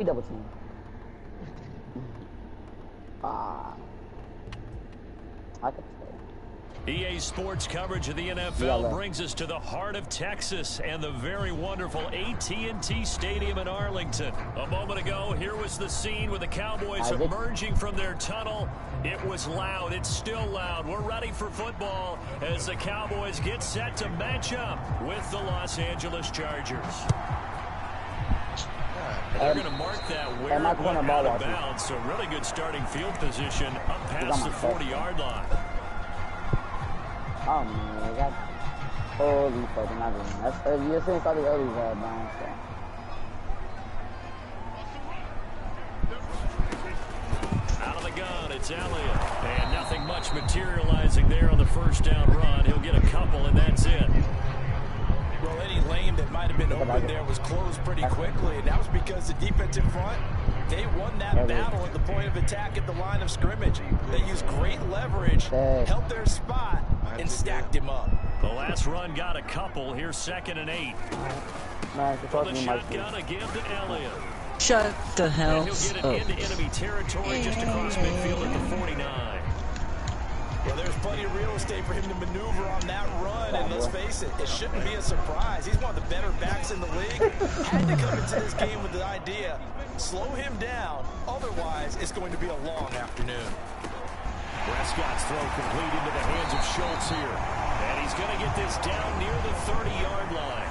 Double team. I could play. EA Sports coverage of the NFL brings us to the heart of Texas and the very wonderful AT&T Stadium in Arlington. A moment ago, here was the scene with the Cowboys emerging from their tunnel. It was loud. It's still loud. We're ready for football as the Cowboys get set to match up with the Los Angeles Chargers. They're going to mark that where it went out of bounds, so really good starting field position up past the 40-yard line. Oh man, I got holy fucking not doing. That's you're saying probably early bounds. Out of the gun, it's Elliott. And nothing much materializing there on the first down run. He'll get a couple, and that's it. Well, any lane that might have been open there was closed pretty quickly, and that was because the defensive front, they won that battle at the point of attack at the line of scrimmage. They used great leverage, held their spot, and stacked him up. The last run got a couple. Here's 2nd and 8. From the shotgun again to Elliott. Shut the hell up. And he'll get it into enemy territory just across midfield at the 49. Well, there's plenty of real estate for him to maneuver on that run, and let's face it, it shouldn't be a surprise. He's one of the better backs in the league. Had to come into this game with the idea, slow him down, otherwise it's going to be a long afternoon. Prescott's throw complete into the hands of Schultz here. And he's going to get this down near the 30-yard line.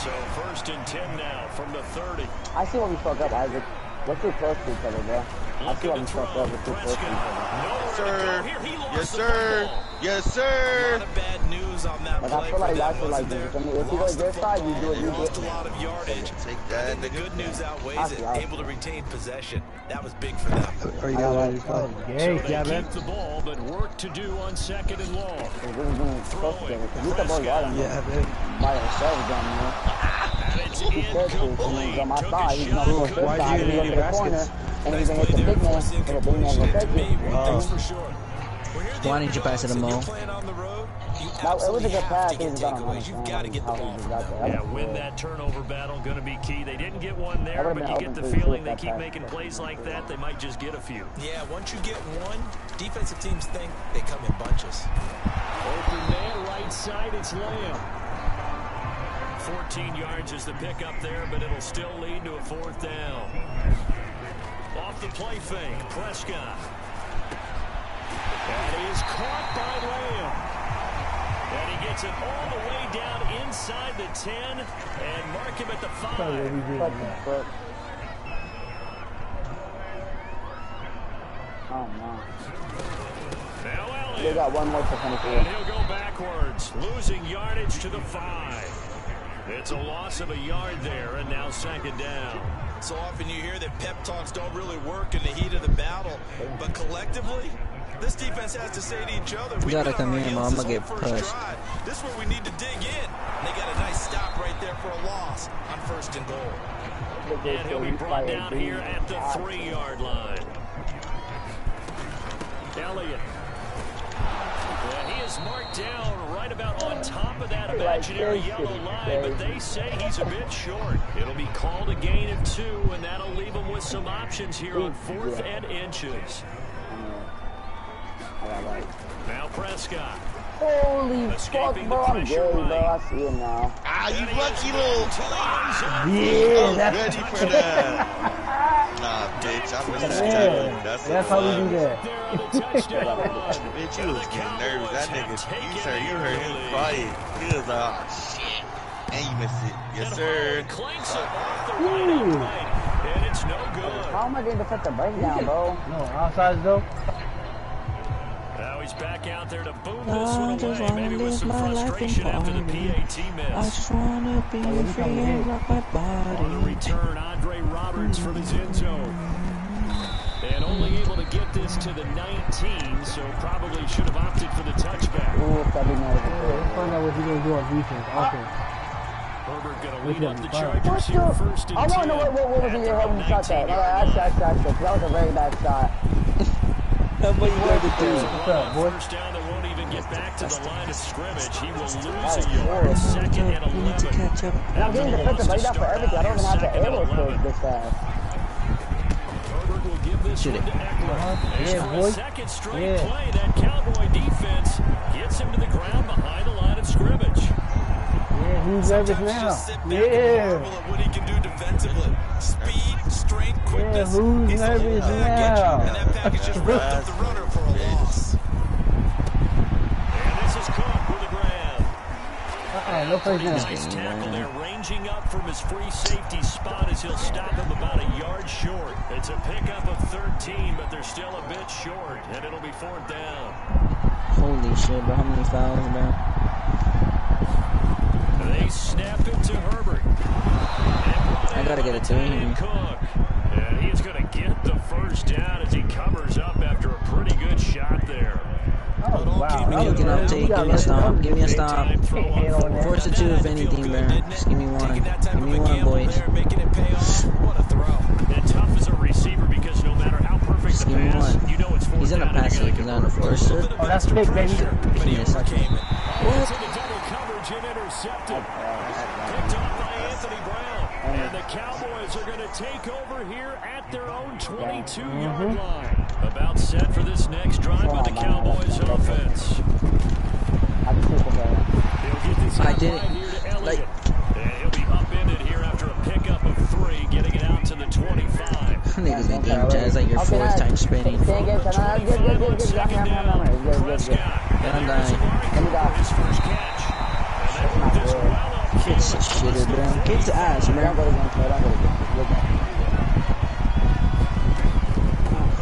So 1st and 10 now from the 30. I see what we fucked up, Isaac. We're too close to each other, bro. I see what we fucked up. We're too close to each other. Yes, sir. Yes, sir. Yes, sir. A lot of bad news on that play. I feel like that's like this. I mean, if you go their side, you do it. You lost a lot of yardage. Take that. And the good news outweighs it. Able to retain possession. That was big for them. Are you guys so they keep the ball, but work to do on 2nd and long. Throwing. Yeah, man. By yourself, man. And it's incomplete. On my side, he's not going to the side. He's going to the corner. And he's going to hit the big man. And the big man will catch it. Why didn't you pass it to Mo? Now, it was a good pass. You've got to get the ball. Yeah, win that turnover battle. Going to be key. They didn't get one there, but you get the feeling they keep making plays like that, they might just get a few. Yeah, once you get one, defensive teams think they come in bunches. Open man, right side, it's Lamb. 14 yards is the pickup there, but it'll still lead to a 4th down. Off the play fake, Prescott. And he is caught by Lamb. And he gets it all the way down inside the 10 and mark him at the 5. Oh, no. Now Elliott. They got one more for 24. And he'll go backwards, losing yardage to the 5. It's a loss of a yard there, and now 2nd down. So often you hear that pep talks don't really work in the heat of the battle, but collectively, this defense has to say to each other, we gotta come here, Mom. I'm gonna get pushed. This is where we need to dig in. They got a nice stop right there for a loss on 1st and goal. And he'll be brought down here at the 3-yard line. Elliott. And he is marked down right about on top of that imaginary yellow line, but they say he's a bit short. It'll be called a gain of 2, and that'll leave him with some options here on 4th and inches. Now Prescott. Holy fuck, bro. I'm gay, bro. I see it now. Ah, you lucky little. Yeah, that's ready for that. Nah, bitch. I missed that. That's how we do that. Bitch, you was getting nervous. That nigga, you heard him quiet. He was like, oh, shit. And you missed it. Yes, sir. And it's no good. How am I getting to put the breakdown, bro? No, outside though. Now he's back out there to boom this one away, maybe with some frustration after the PAT miss. I just wanna be free and rock my body. On the return, Andre Roberts from his end zone. And only able to get this to the 19, so probably should have opted for the touchback. Let's find out what he's going to do on defense. Okay. Herbert going to lead up the Chargers here 1st and 10. I want to know what was in your head when you shot that. That was a very bad shot. What you wanted to do? First down that won't even get back to the line of scrimmage. He will lose a yard. 2nd and 11. And I'm getting defensive, but he's not for everything. I don't even have to air for this fast. give this one to Eckler. Yeah, boy. Second straight play, that Cowboy defense gets him to the ground behind the line of scrimmage. Yeah, who's nervous now? Yeah. What he can do defensively. Speed, strength, quickness. Yeah, who's nervous now? And that package just ripped up the runner for a loss. And this is Cook with the grab. No first down. Nice tackle there, ranging up from his free safety spot as he'll stop him about a yard short. It's a pickup of 13, but they're still a bit short, and it'll be 4th down. Holy shit, bro. How many fouls, bro? They snap it to Herbert. I gotta get it to him. Cook. And he's going to get the first down as he covers up after a pretty good shot there. Oh, wow. You can uptake. Give me a stop. Give me a stop. Force it 2 if anything, bro. Just give me one. Give me one, boys. What a throw. And tough as a receiver because no matter how perfect the pass, you know it's 4th down. He's in a pass it. He's not in a force it. Oh, that's big, baby. But he overcame it. What? The double coverage and intercepted. Picked off by Anthony Brown. And the Cowboys are going to take over here at their own 22-yard line. About set for this next drive by the Cowboys offense. I didn't. Like. And he'll be upended here after a pickup of 3, getting it out to the 25. Niggas in game chat. It's like your 4th time spinning. Prescott. Yeah, I'm dying. His first catch. And they moved this well up. Kid's a shitter, bro. Kid's ass, bro.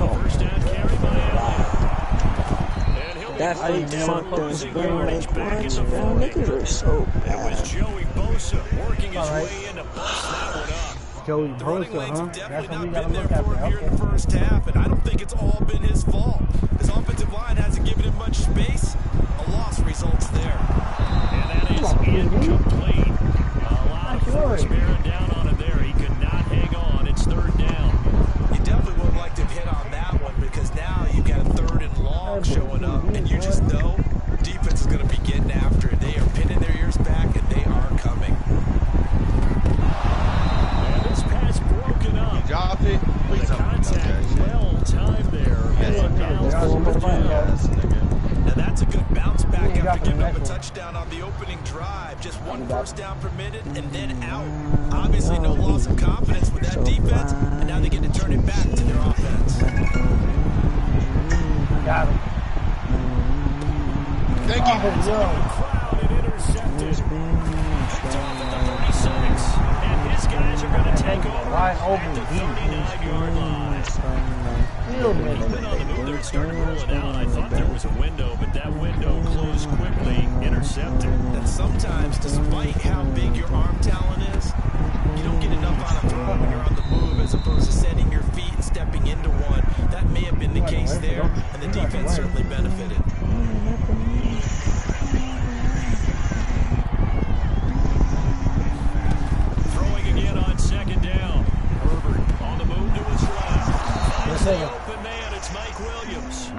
First down carry by Allen. And he'll That fake fucked us, bro. Like, what? Bro, niggas are so It was bad. Joey Bosa working his way in to bust that one up. Joey The running Bosa, lanes huh? have That's definitely what we not been gotta there look for at, him here in the okay. first half, and I don't think it's all been his fault. His offensive line hasn't given him much space. A loss results there. And that is incomplete. A lot of force bearing down on him there. He could not hang on. It's 3rd down. You definitely would have liked to have hit on that one because now you've got a 3rd and long showing up, and you just know defense is going to be getting after it. They are pinning their ears back, and they are coming. And this pass broken up. Drop it. Please The don't do contact that well timed there. And now 4th down. shit. Now that's a good bounce back after giving up a touchdown on the opening drive. Just 1 first down permitted and then out. Obviously no loss of confidence with that defense, and now they get to turn it back to their offense. Got him. Thank you. Crowd and intercepted. Top of the 36. And his guys are going to take over Wide at open, the deep. 39-yard line. Field He's been on the move there and started rolling out. I thought there was a window, but that window closed quickly. Intercepted. And sometimes, despite how big your arm talent is, you don't get enough on a throw when you're on the move as opposed to setting your feet and stepping into one. That may have been the case there, and the defense certainly benefited. Throwing again on 2nd down. Herbert on the move to his left. Finds the open man. It's Mike Williams.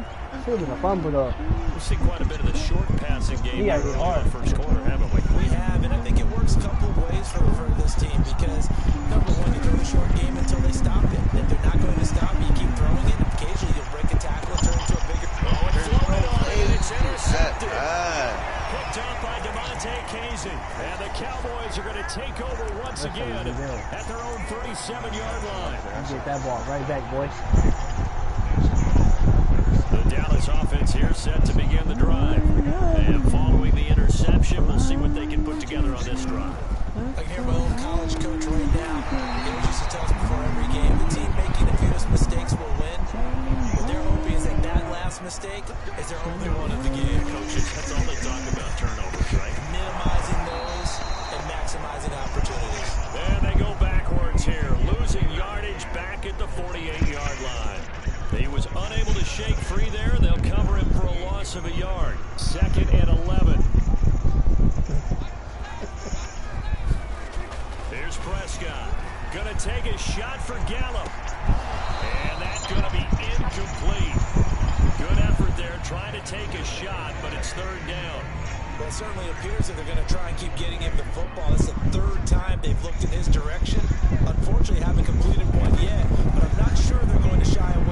Should have been a fumble, though. We've seen quite a bit of the short passing game Yeah, early in hard. the first quarter, haven't we? We have, and I think it works a couple of ways for this team because, number one, you throw the short game until they stop it. If they're not going to stop it, you keep throwing it. Occasionally, you'll break a tackle and turn into a bigger... Oh, it's floated on it. It's intercepted. Ah. Picked up by DeMonte Casey. And the Cowboys are going to take over once again at their own 37-yard line. Get that ball right back, boys. The Dallas offense here set to begin the drive. And following the interception, we'll see what they can put together on this drive. I can hear my own college coach right now. He used to tell us before every game, the team making the fewest mistakes will win. What they're hoping is that last mistake is their only one of the game. Coaches, that's all they talk about, turnovers, right? Minimizing those and maximizing opportunities. And they go backwards here, losing yardage back at the 48-yard line. He was unable to shake free there. They'll cover him for a loss of a yard. 2nd and 11. Here's Prescott. Going to take a shot for Gallup. And that's going to be incomplete. Good effort there, trying to take a shot, but it's 3rd down. Well, it certainly appears that they're going to try and keep getting him the football. That's the 3rd time they've looked in his direction. Unfortunately, haven't completed one yet, but I'm not sure they're going to shy away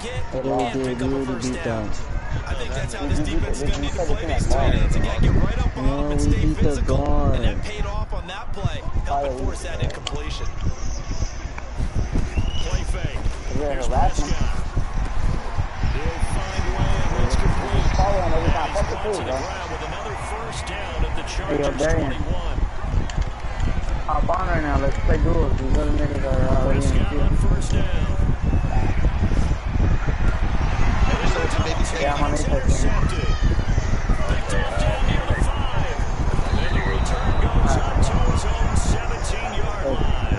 big hit and pick up a Really first beat down. that. I think that's how this defense is going to need to play these tight ends. Again, get right up on them and stay physical. And that paid off on that play, helping force that incompletion. Play fake. Here's Prescott. He'll find Lamb. It's complete. And he's brought to the ground with another first down at the Chargers 21. Hop on right now. Let's play duels. These other niggas are already in the Prescott field. on first down. Yeah, I'm on it. Intercepted. Picked off down near the 5. And the return goes up to his own 17-yard line.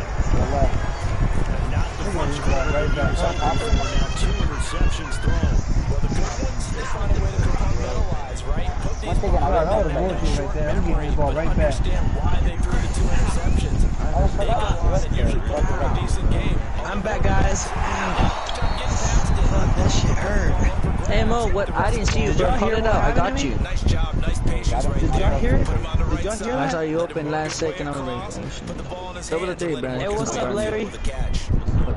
And not the first quarter of the year's effort. Now 2 interceptions thrown. Well, the good ones, they find a way to compartmentalize, right? Put these One thing I that was bullshit right there. I'm getting the ball right back. Understand why they threw the 2 interceptions. They go on and usually put on a decent game. I'm back, guys. Fuck, that shit hurt. Hey Mo, what? I didn't see you, bro. Call it out. I got you. Nice job, nice patience right Did there. y'all hear it? Put him on the right Did y'all hear side. I saw you open last second. I was like, Put the ball in his double the hands 3, and let man. him Hey, what's up, Larry? with the catch.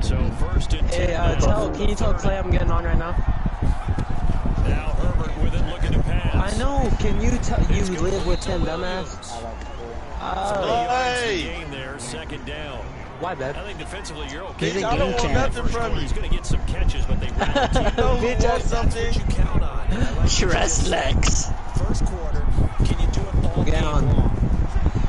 So first and 10. Can you tell Clay I'm getting on right now? Now Herbert with it, looking to pass. I know. Can you tell you live with Tim, dumbass? Hey! Game there, second down. Why, bad? I think defensively you're okay. He's a I don't game want champ. nothing from He's you. going to get some catches, but they ran the team. No, who wants That's something? what you count on. And I like Trust legs. first quarter, can you do it all Get game on. long?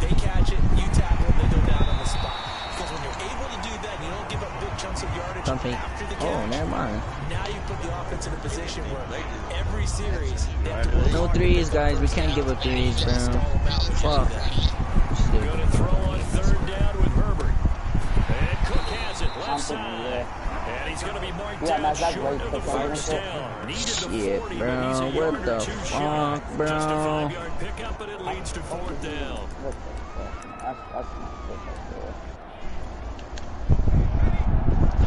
They catch it, you tackle it, they go down on the spot. Because when you're able to do that, you don't give up big chunks of yardage Something. after the Oh, catch. never mind. Now you put the offense in a position where every series they have to work No hard to threes, get guys. We first can't down. give up threes, Just bro. stall them out when you do Fuck. that. Going to throw on third down with Herbert. And Cook has it, left side. And he's going to be marked down short of the first down. Needed the Shit, 40, bro. but he's a What yard the or 2 short. fuck, bro? Just a 5-yard pickup, but it leads to fourth down.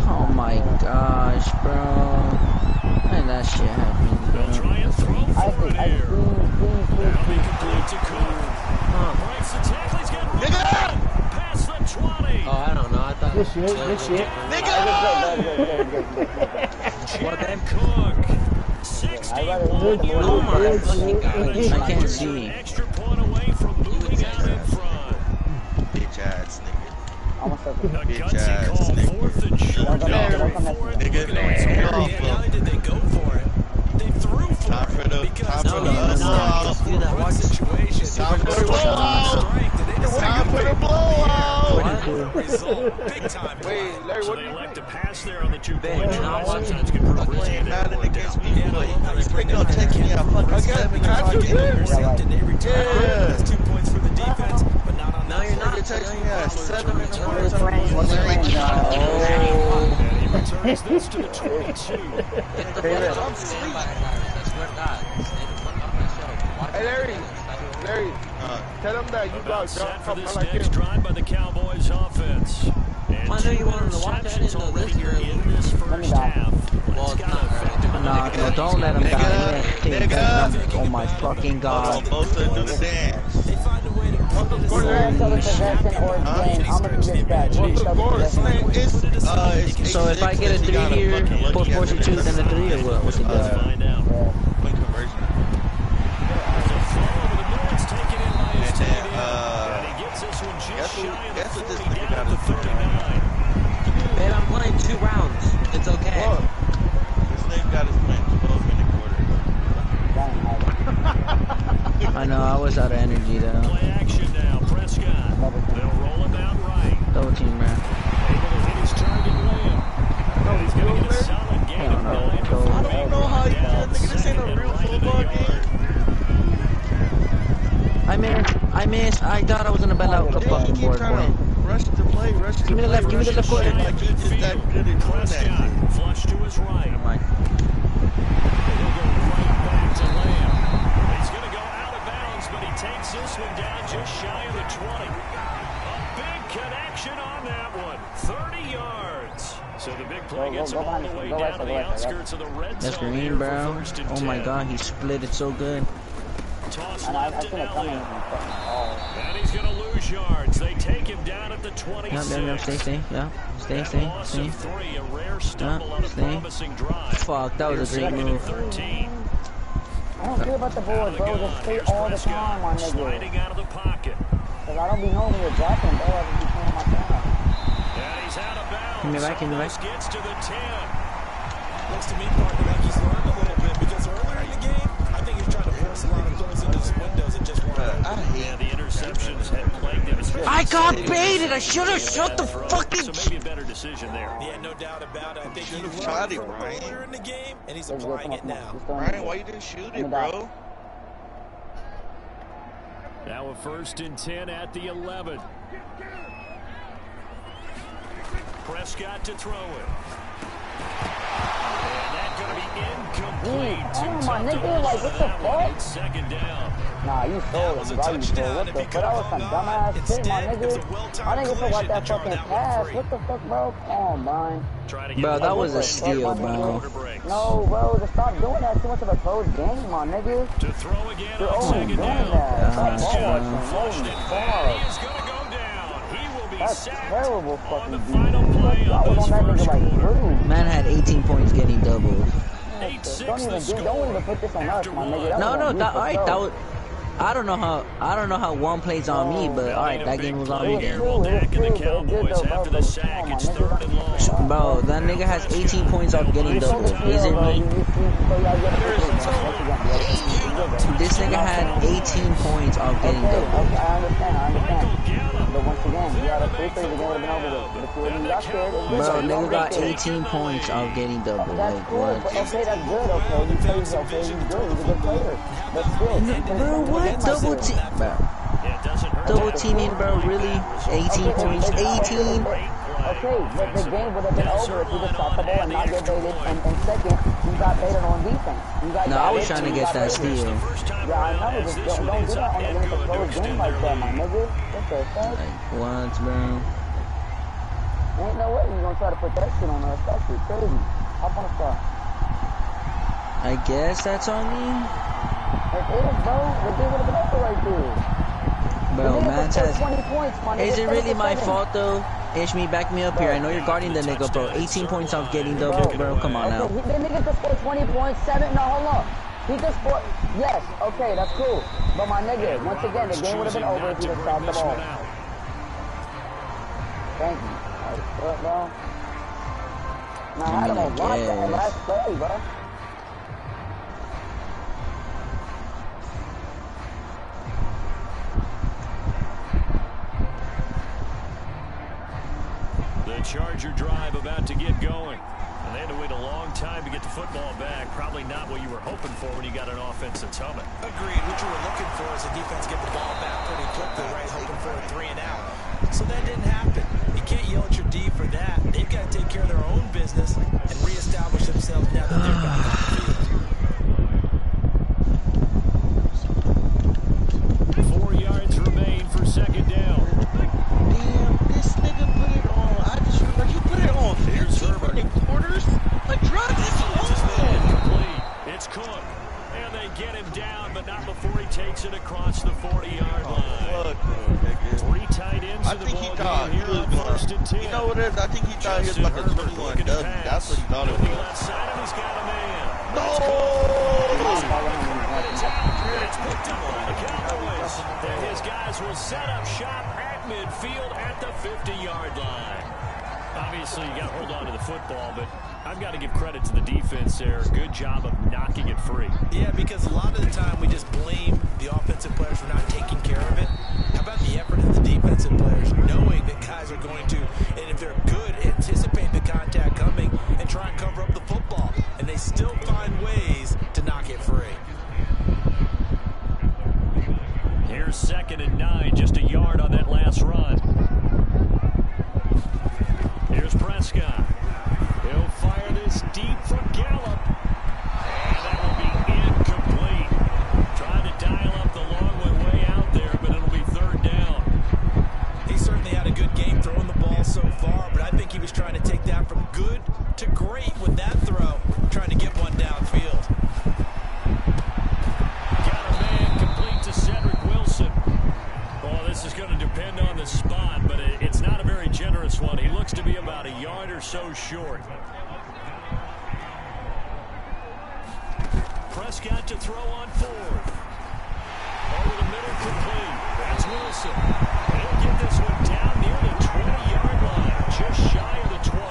Oh my gosh, bro. And that shit happened, They'll bro. try and throw for it here. That'll be complete to Cook. Breaks the tackle, he's got room. Past the 20. Oh, I don't know. I thought. This shit. What, babe? Cook. 61 Oh my fucking god. I can't see. extra point away from moving out in front. Bitch ass nigga. A gutsy call, fourth and short. Nigga, Yeah, not only did they go for it, they threw for Time for it. the Because time for the he was in a blowout. Do that. good Watch. situation. Time for the blowout. Time for the blowout. Result, big time. Wait, Larry, So what they do you elect to think? pass there on the 2-point Ben, try. no, Sometimes can prove risky Playing there. Madden against me, Yeah, boy. how you bring Don't up text me. I fucking got you good. intercepted. They return. Yeah. That's 2 points for the defense, but not on No, that you're play. not. You text me at 7 in the And he returns this to the 22. Hey, Larry, tell them that you About got set for this like next him. drive by the Cowboys offense. And I know you wanted to watch. I didn't interceptions know already this here early. in this first half. Well, it's not early. Nah, no, don't let him die. Nigga. Oh my fucking god. Both of them do the dance. They find a way to put it aside. So if I get a 3 here, post force a 2, then a 3 or what? What's it Let's got? find out. Point conversion. There's a throw over the middle. It's taken in by his And tight then, end. And he gets this one just guess shy of the what 40 this nigga down got at the to do? 39. Babe, I'm playing 2 rounds. It's okay. Look, this nigga got his playing 12-minute quarters. I know, I was out of energy though. Play action now. Prescott. They'll roll him out right. Double team, man. Able to hit his target, Lamb. And he's going to get a solid gain of 9. I I don't know how you Down, nigga, this ain't a second real and right of the football yard. game. I missed. I thought I was gonna bend out the Then fucking he keep board, trying boy. to rush to play, rush to Give me the play, left, give me the left quarter. Like he just that good at doing that. Prescott, flush to his right. Never mind. He'll go right back to Lamb. He's going to go out of bounds, but he takes this one down just shy of the 20. A big connection on that one. 30 yards. So the big play gets him all the way down to the outskirts of the red That's zone here green, for bro. first and Oh my 10. god, he split it so good. toss And left I to seen it coming. Elliott. And he's going to lose yards. They take him down at the 26. Yeah, stay. Yeah, stay. Three, a rare stumble on a promising drive. Fuck, that was a great move. 13. I don't care about the board, bro. Just stay all the time, my nigga. Sliding out of the pocket. Cause I don't be knowing you're dropping, bro. I just be playing my time. And he's out of bounds. Give me back. Gets to the 10. Looks to me, partner, like he's learned a little bit because earlier in the game, I think he's trying to force a lot of throws into his windows and just want to. Yeah, the interceptions had plagued him. I got baited. I should have shut the fucking. So maybe a better decision there. Yeah, no doubt about it. I think he shot it, learned Ryan. earlier in the game, and he's applying it now. Ryan, why you didn't shoot it, bro? Now a 1st and 10 at the 11. Prescott to throw it. And that's going to be incomplete. Oh, my nigga, like, what the fuck? 2nd down. Nah, you sold him, bro. You sold. What the fuck? That was some dumbass shit, my nigga. I didn't get to watch that fucking pass. What the fuck, bro? Come on, man. Bro, that was a steal, bro. No, bro, just stop doing that. Too much of a close game, my nigga. To throw again You're on always 2nd doing down. that. Stop Gosh, ball man. watching. He Holy is going to go down. He will be That's sacked terrible on fucking the defense. final play I of was this on that first nigga like quarter. rude. Man had 18 points getting doubled. Don't even put this on us, my nigga. That No, was on you for alright, sure. that was. I don't know how one plays on me, but alright, that game was on me. Dak and the Cowboys after the sack. It's 3rd and long. Bro, that nigga has 18 points off getting doubled. Is it me? This nigga had 18 points off getting doubled. Okay, I understand. But once again, you gotta free the game would have been over with. But when you got scared, Bro, nigga got 18 points off getting doubled. that's Like, cool. what? Okay, that's good. Okay, he plays okay. He's good. He's a good player. But still, Bro, what? Double team. Bro. Yeah, it doesn't hurt. Double teaming, bro, really? 18 points? 18? Okay, but the game would have been over if you just shot the ball and not get baited. And second, you got baited on defense. No, I was trying to get that steal. Yeah, I know. Just don't do that on a close game like that, my nigga. What the fuck? Like, what, bro? Ain't no way you're gonna try to put that shit on us. That shit crazy. Hop on the spot. I guess that's on me. It is, bro. The game would have been over right there. Bro, man says, 20 points, my nigga. is it really my fault though? Ishmi, back me up here. I know you're guarding the nigga, bro. 18 points off getting double, bro. Come on now. The nigga just scored 20 points, 7. No, hold on. He just scored. Yes, okay, that's cool. But my nigga, once again, the game would have been over if he just shot the ball. Thank you. What, bro? Nah, I had him on lock that last play, bro. The Charger drive about to get going. And they had to wait a long time to get the football back. Probably not what you were hoping for when you got an offense that's humming. Agreed. What you were looking for is a defense get the ball back pretty quickly, right? Hoping for a 3 and out. So that didn't happen. You can't yell at your D for that. They've got to take care of their own business and reestablish themselves now that they're back on the field. 4 yards remain for 2nd down. Damn, this nigga put it on. I just remember you put it on 15 quarters. Like, drive this home. Incomplete. It's Cook. And they get him down, but not before he takes it across the 40-yard line. 3 tight ends I to the think he ball thought game he here was on 1st and 10. You know what it is? I think he thought he was like a 21 W. That's what he thought it Looking was. left side, and he's got a man. No! It's picked up by the Cowboys. And his guys will set up shop at midfield at the 50-yard line. Obviously, you got to hold on to the football, but I've got to give credit to the defense there. Good job of knocking it free. Yeah, because a lot of the time we just blame the offensive players for not taking care of it. How about the effort of the defensive players, knowing that guys are going to, and if they're good, anticipate the contact coming and try and cover up the football. And they still find ways to knock it free. Here's 2nd and 9, just a yard on that last run. Here's Prescott. He'll fire this deep for Gallup. And that will be incomplete. Trying to dial up the long way out there, but it'll be 3rd down. He certainly had a good game throwing the ball so far, but I think he was trying to take that from good to great with that throw, trying to get one downfield. Got a man complete. got to throw on fourth. Over the middle, complete. That's Wilson. He'll get this one down near the 20-yard line, just shy of the 20.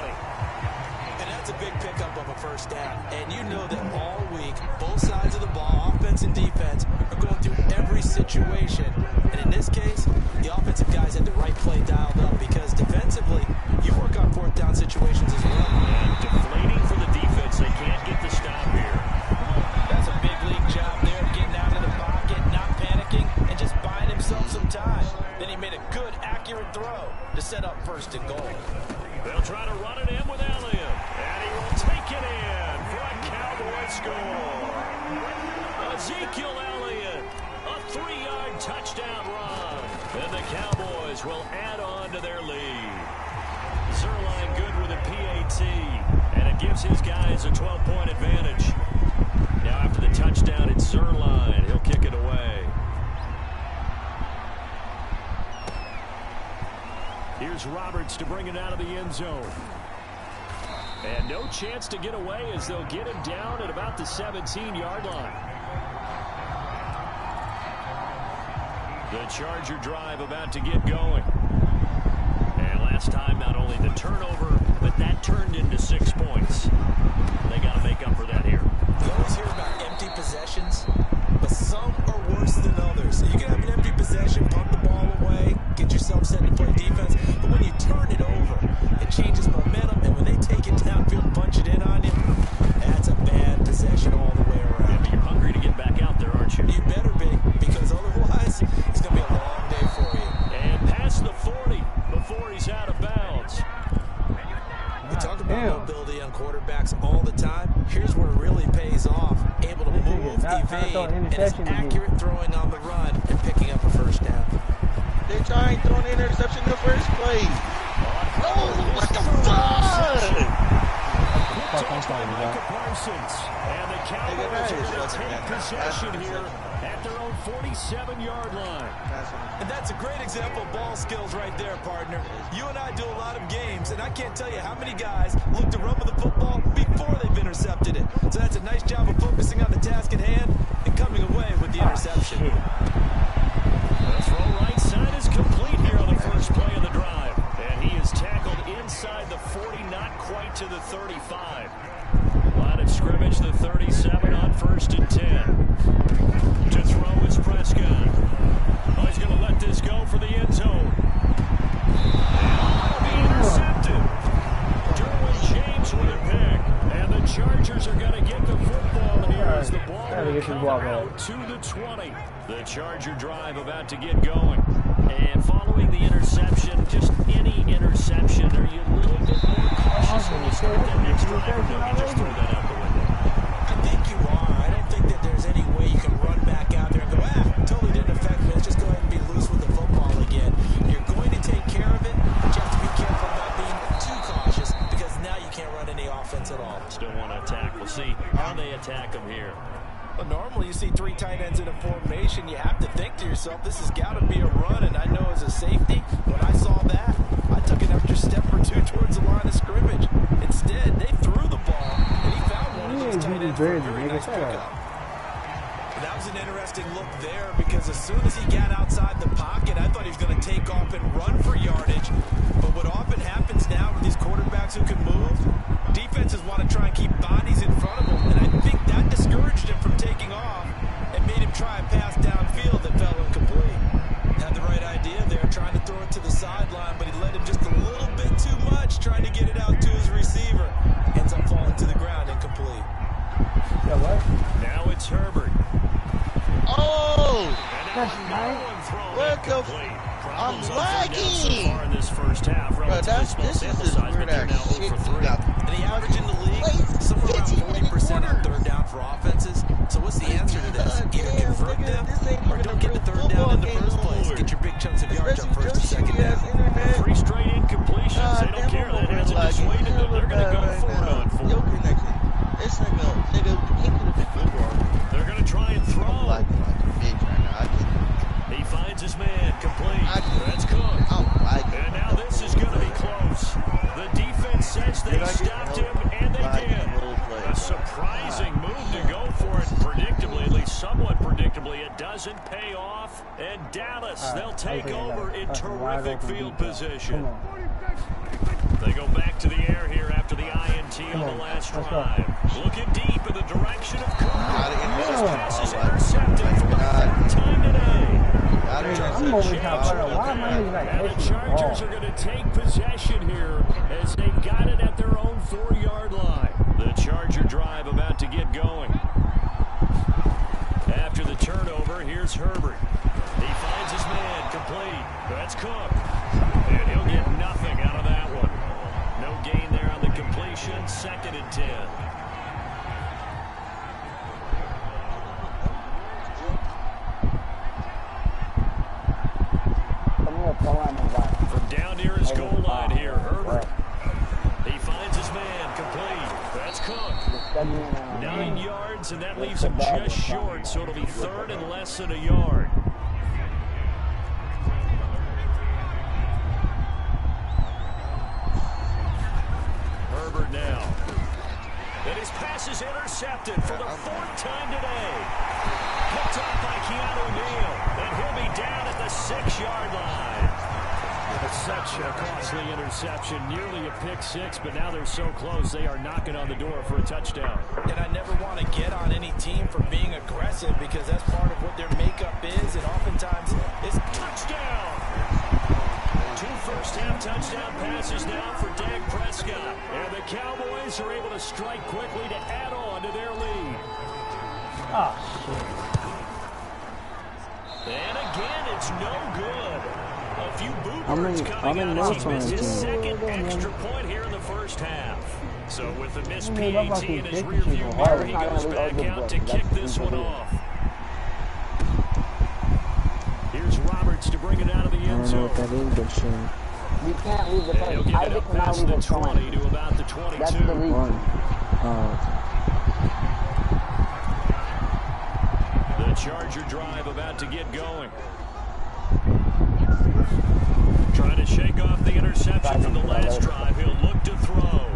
And that's a big pickup of a first down. And you know that all week, both sides of the ball, offense and defense, are going through every situation. And in this case, the offensive guys had the right play dialed up because defensively, you work on fourth down situations as well. And deflating for the defense. They can't get the stop here. That's a big league job there, getting out of the pocket, not panicking, and just buying himself some time. Then he made a good, accurate throw to set up first and goal. They'll try to run it in with Elliott. And he will take it in for a Cowboy score. Ezekiel Elliott, a 3-yard touchdown run. And the Cowboys will add on to their lead. Zerline good with a PAT. And it gives his guys a 12-point advantage. Now after the touchdown, it's Zerline. He'll kick it away. Here's Roberts to bring it out of the end zone. And no chance to get away as they'll get him down at about the 17-yard line. The Charger drive about to get going. And last time, not only the turnover, but that turned into 6 points. They got to make up for that here. You always hear about empty possessions, but some are worse than others. So you can have an empty possession, punt the ball away, get yourself set to play defense, but when you turn it over, it changes momentum, and when they take it downfield and punch it in on you, that's a bad possession all the way around. Yeah, but you're hungry to get back out there, aren't you? You better be, because otherwise, it's going to be a long day for you. And past the 40 before he's out of bounds. We talk about mobility on quarterbacks all the time. Here's where it really pays off. Able to move, evade, and is accurate throwing on the run and picking up a first down. They're trying to throw an interception in the first place. Oh, what the fuck? And the Cowboys are going to take possession here at their own 47-yard line. And that's a great example of ball skills right there, partner. You and I do a lot of games, and I can't tell you how many guys look to run with the football before they've intercepted it. So that's a nice job of focusing on the task at hand and coming away with the interception. The throw right side is complete here on the first play of the drive. And he is tackled inside the 40, not quite to the 35. Line of scrimmage, the 37 on 1st and 10. To throw is Prescott. Oh, he's going to let this go for the end zone. And be intercepted. Derwin James with a pick. And the Chargers are going to get the football here as the ball will come out to the 20. The Charger drive about to get going. And following the interception, just any interception, are you a little bit more cautious when you start that next drive? Or do you just throw that out the window? I think you are. I don't think that there's any way you can run back out there and go, totally didn't affect me. Let's just go ahead and be loose with the football again. You're going to take care of it, but you have to be careful about being too cautious because now you can't run any offense at all. Still want to attack. We'll see how they attack him here. Well, normally you see 3 tight ends in a formation. You have to think to yourself, this has got to be a run, and I know as a safety, when I saw that, I took an extra step or 2 towards the line of scrimmage. Instead, they threw the ball, and he found one of those tight ends for a very nice pickup. That was an interesting look there because as soon as he got outside the pocket, I thought he was going to take off and run for yardage. But what often happens now with these quarterbacks who can move, defenses want to try and keep bodies in front of him, and I think that discouraged him from taking off and made him try and pass downfield that fell incomplete. Had the right idea there, trying to throw it to the sideline, but he let him just a little bit too much, trying to get it out to his receiver. Ends up falling to the ground incomplete. Yeah, what? Now it's Herbert. Oh! That's nice. What the f... I'm lagging! So far in this first half, bro, this is weird ass shit. And the average in the league, somewhere around 40% on third down for offenses. So what's the answer to this? Either convert them or don't get the third down in the first place. Get your big chunks of yards on first and second down. 3 straight incompletions. They don't care. That hasn't dissuaded them. They're going to go forward on 4. Your connection. This nigga came to the football. They're going to try and throw. I'm like a bitch right now. He finds his man complete. That's Cook. And now this is going to be close. The defense says they stopped him, and they did. A surprising move to go for it predictably, at least somewhat predictably. It doesn't pay off. And Dallas, they'll take over in terrific field position. They go back to the air here after the INT on the last drive. Looking deep in the direction of Cook. This pass is intercepted for the third time today. I'm over why am I like and the Chargers are going to take possession here as they've got it at their own 4-yard line. The Charger drive about to get going. After the turnover, here's Herbert. He finds his man complete. That's Cook. And he'll get nothing out of that one. No gain there on the completion. 2nd and 10. From down near his goal line here, Herbert. He finds his man complete. That's Cook. 9 yards, and that leaves him just short, so it'll be 3rd and less than a yard. Herbert now. And his pass is intercepted for the 4th time today. Picked off by Keanu Neal, and he'll be down at the 6-yard line. Such a costly interception, nearly a pick 6, but now they're so close they are knocking on the door for a touchdown. And I never want to get on any team for being aggressive because that's part of what their makeup is, and oftentimes it's touchdown. 2 first-half touchdown passes now for Dak Prescott, and the Cowboys are able to strike quickly to add on to their lead. Oh, shit. And again, it's no good. A few booters coming out. He missed his 2nd extra point here in the first half. So with the missed PAT in his rearview mirror, he goes back out to kick this one off. Here's Roberts to bring it out of the end zone. You can't leave the play. He'll get it up past the 20 to about the 22. That's the lead. The Charger drive about to get going. Trying to shake off the interception from the last drive. He'll look to throw.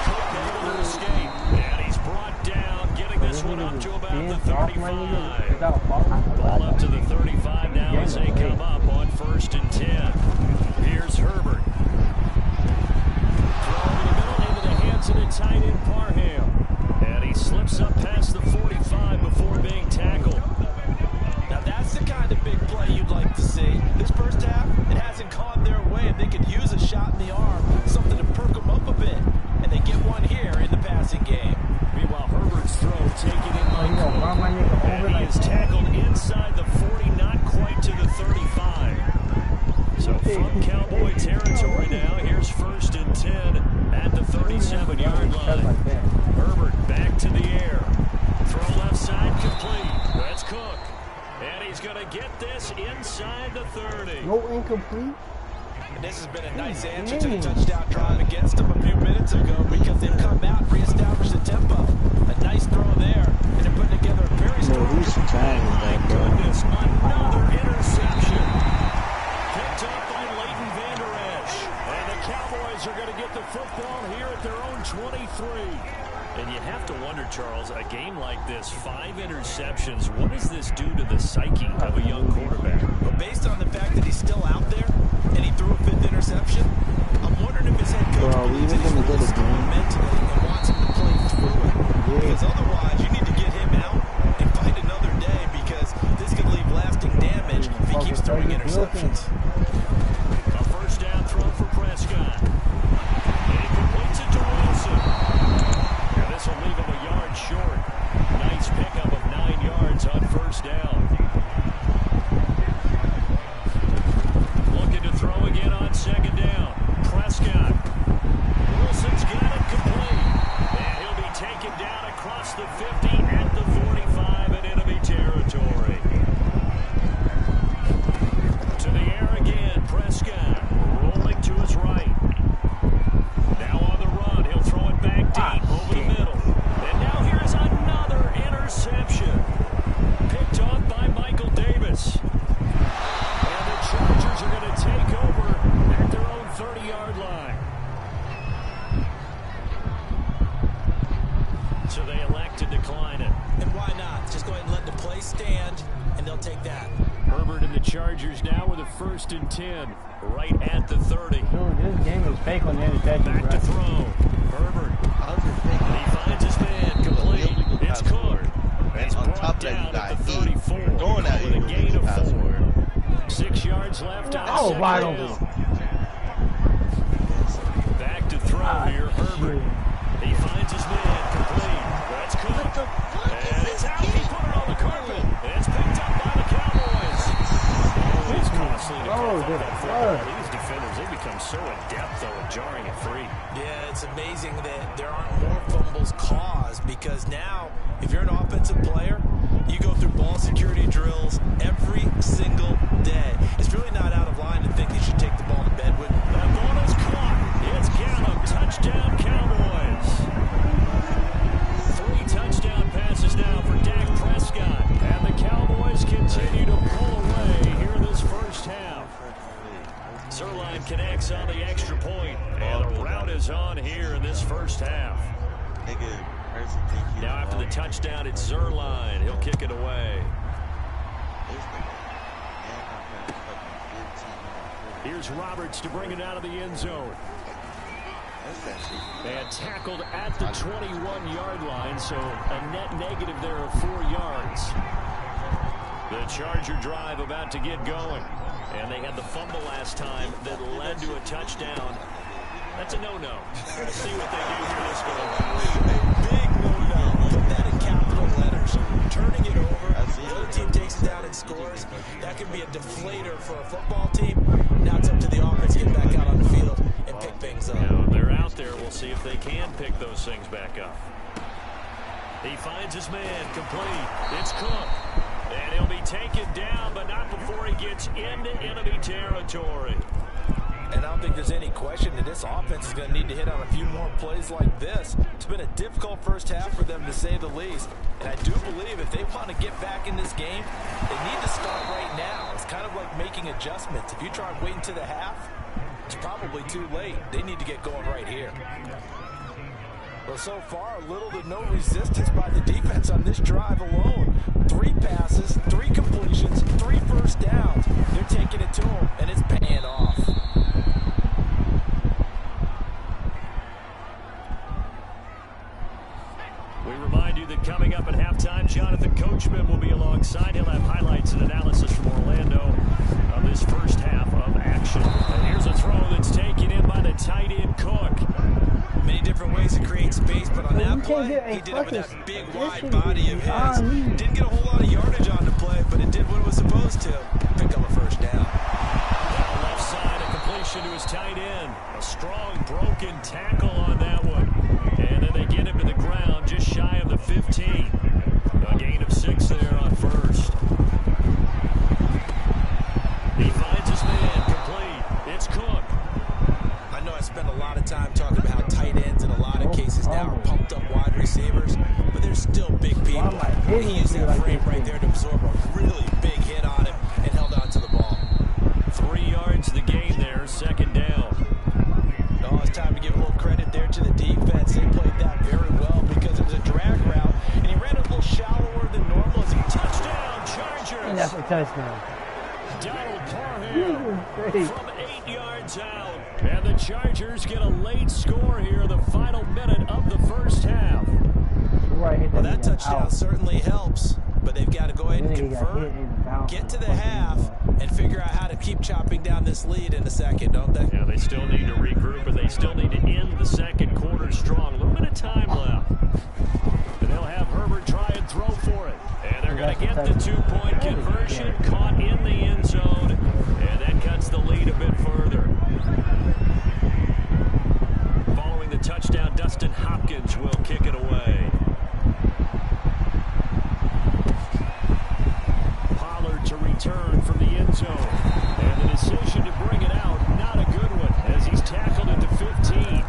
Cook able to escape. And he's brought down, getting this one up to about the 35. Ball up to the 35 now as they come up on 1st and 10. Here's Herbert. Throw over the middle into the hands of the tight end Parham. And he slips up past the 45 before being tackled. Now that's the kind of big play you'd like to see. This first half, it hasn't gone their way. If they could use a shot in the arm, something to perk them up a bit, and they get one here in the passing game. Meanwhile, Herbert's throw taken in by Cook, and he is tackled inside the 40, not quite to the 35. So from Cowboy territory now, here's 1st and 10 at the 37-yard line. Herbert back to the air. Throw left side complete. That's Cook. And he's going to get this inside the 30. No incomplete. And this has been a nice answer to the touchdown drive against them a few minutes ago because they've come out and reestablished the tempo. A nice throw there, and they're putting together a very strong. My goodness, another interception. Picked up by Leighton Vander Esch. And the Cowboys are going to get the football here at their own 23. And you have to wonder, Charles, a game like this, 5 interceptions, what does this do to the psyche of a young quarterback? But based on the fact that he's still out there and he threw a 5th interception, I'm wondering if his head coach believes that he's really strong mentally and wants him to play through it. Because otherwise, you need to get him out and fight another day because this could leave lasting damage if he keeps throwing interceptions. A first down throw for Prescott. And he completes it to Wilson. This will leave him a yard short. Nice pickup of 9 yards on 1st down. Looking to throw again on 2nd down. Prescott. Wilson's got it complete. And he'll be taken down across the 50 at the 45 in enemy territory. To the air again. Prescott rolling to his right. Now on the run. He'll throw it back deep over the middle. And now here's another interception. Picked off stand, and they'll take that. Herbert and the Chargers now with a 1st and 10, right at the 30. Dude, this game is fake on the interception. Back to throw. Herbert. He finds his man complete. It's Cook. He's brought down at the 34. Going at with a gain of 4. 6 yards left on Oh, wide second open. down. Back to throw here, Herbert. He finds his man complete. That's Cook. And it's out. He put it on the carpet. And it's picked up by the Cowboys. Always costly to cough up that football. These defenders, they become so adept, though, at jarring it free. Yeah, it's amazing that there aren't more fumbles caused, because now, if you're an offensive player, you go through ball security drills every single day. It's really not out of line to think you should take the ball to bed with. That ball is caught. It's Gallup. Touchdown, Cowboys. 3 touchdown passes now for Dak Prescott. And the Cowboys continue to pull away here in this first half. Zerline connects on the extra point. And the route is on here in this first half. Now after the touchdown, it's Zerline. He'll kick it away. Here's Roberts to bring it out of the end zone. And tackled at the 21-yard line, so a net negative there of 4 yards. The Charger drive about to get going. And they had the fumble last time that led to a touchdown. That's a no-no. We'll see what they do here this go around. A big no-no. Put that in capital letters. Turning it over, the other team takes it down and scores. That could be a deflator for a football team. Now it's up to the offense to get back out on the field and pick things up. Now, they're out there. We'll see if they can pick those things back up. He finds his man complete. It's Cook. And he'll be taken down, but not before he gets into enemy territory. And I don't think there's any question that this offense is going to need to hit on a few more plays like this. It's been a difficult first half for them, to say the least. And I do believe if they want to get back in this game, they need to start right now. It's kind of like making adjustments. If you try waiting to the half, it's probably too late. They need to get going right here. Well, so far, little to no resistance by the defense on this drive alone. 3 passes, 3 completions, 3 first downs. They're taking it to them, and it's paying off. We remind you that coming up at halftime, Jonathan Coachman will be alongside. He'll have highlights and analysis from Orlando of this first half of action. And here's a throw that's taken in by the tight end Cook. Many different ways to create space, but on that play, he did it with that big, wide body of his. Didn't get a whole lot of yardage on the play, but it did what it was supposed to. Pick up a first down. Down left side, a completion to his tight end. A strong, broken tackle on that one. And then they get him to the ground just shy of the 15. A gain of 6 there on first. He finds his man complete. It's Cook. I know I spend a lot of time talking about how tight ends in a lot of cases now are pumped up wide receivers, but they're still big people. He used that frame right there to absorb a really big hit on him and held on to the ball. 3 yards the gain there, second down. Oh, it's time to give a little credit there to the defense. They played that very well because it was a drag route, and he ran a little shallower than normal. As he touchdown, Chargers! And that's a touchdown. Donald Parham from 8 yards out. And the Chargers get a late score here in the final minute of the first half. Well, that touchdown certainly helps, but they've got to go ahead and convert, get to the half, and figure out how to keep chopping down this lead in the second, don't they? Yeah, they still need to regroup, and they still need to end the second quarter strong. A little bit of time left. And they'll have Herbert try and throw for it. And they're going to get the 2-point conversion, caught in the end zone, and that cuts the lead a bit further. Following the touchdown, Dustin Hopkins will kick it away. Pollard to return from the end zone. And the decision to bring it out, not a good one, as he's tackled at the 15.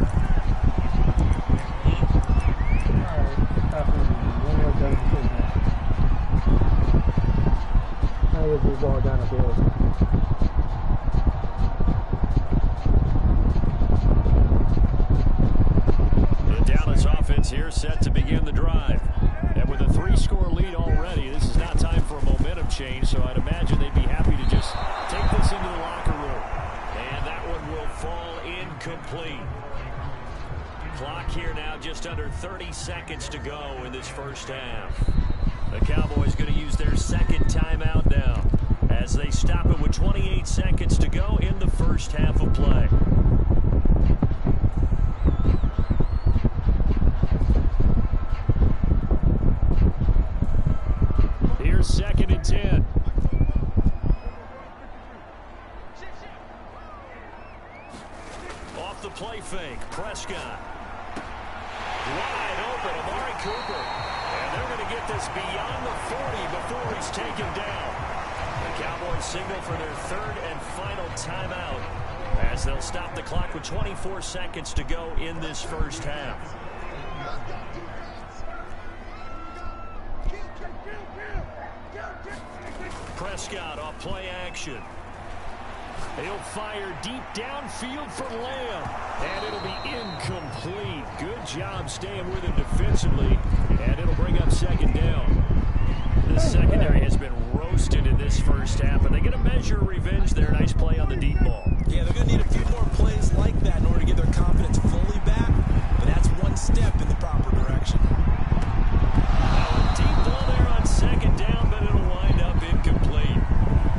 The Dallas offense here set to begin the drive. And with a 3-score lead already, this is not time for a just under 30 seconds to go in this first half. The Cowboys going to use their second timeout now as they stop it with 28 seconds to go in the first half of play. Here's 2nd and 10. Off the play fake, Prescott. Wide open, Amari Cooper. And they're going to get this beyond the 40 before he's taken down. The Cowboys signal for their 3rd and final timeout as they'll stop the clock with 24 seconds to go in this first half. Prescott off play action. He'll fire deep downfield for Lamb. And it'll be incomplete. Good job staying with him defensively. And it'll bring up 2nd down. The secondary has been roasted in this first half, but they get a measure of revenge there. Nice play on the deep ball. Yeah, they're going to need a few more plays like that in order to get their confidence fully back. But that's one step in the proper direction. Now a deep ball there on 2nd down, but it'll wind up incomplete.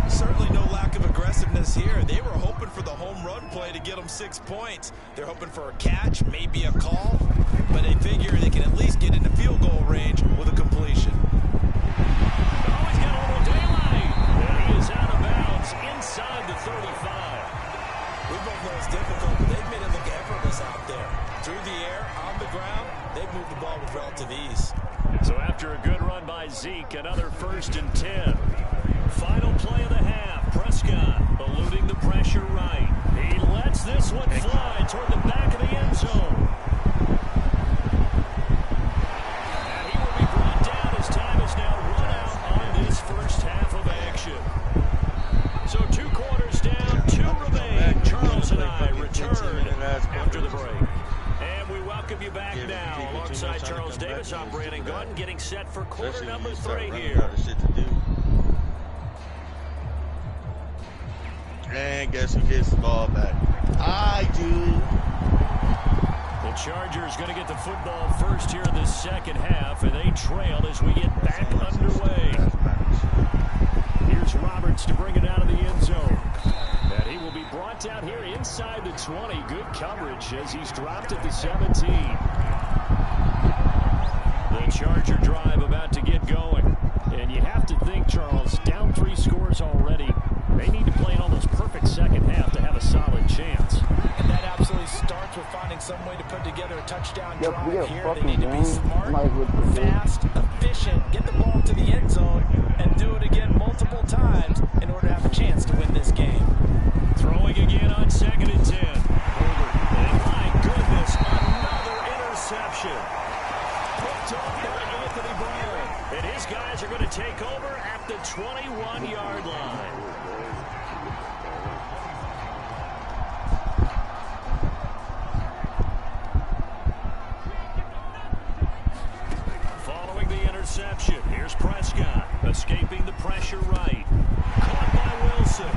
Certainly no lack of aggressiveness here. They were hoping for the home run play to get them 6 points. They're hoping for a catch, maybe a call, but they figure they can at least get into field goal range with a completion. Oh, he's got a little daylight. And he is out of bounds inside the 35. We both know it's difficult, but they've made it look effortless out there. Through the air, on the ground, they've moved the ball with relative ease. So after a good run by Zeke, another 1st and 10. Final play of the half. Prescott eluding the pressure right. He lets this one fly toward the back of the end zone. And he will be brought down as time is now run out on this first half of action. So 2 quarters down, 2 remain. Charles and I return after the break. And we welcome you back now alongside Charles Davis. I'm Brandon Gunn getting set for quarter number 3 here. And guess who gets the ball back? I do. The Chargers going to get the football first here in this second half, and they trail as we get back underway. Here's Roberts to bring it out of the end zone. And he will be brought down here inside the 20. Good coverage as he's dropped at the 17. The Charger drive about to get going. And you have to think, Charles, down 3 scores already. They need to play an almost perfect second half to have a solid chance. And that absolutely starts with finding some way to put together a touchdown drive here. They need to be smart, fast, efficient, get the ball to the end zone, and do it again multiple times in order to have a chance to win this game. Throwing again on 2nd and 10. And my goodness, another interception. Picked off by Anthony Brown. And his guys are going to take over at the 21-yard line. Following the interception, here's Prescott escaping the pressure right. Caught by Wilson.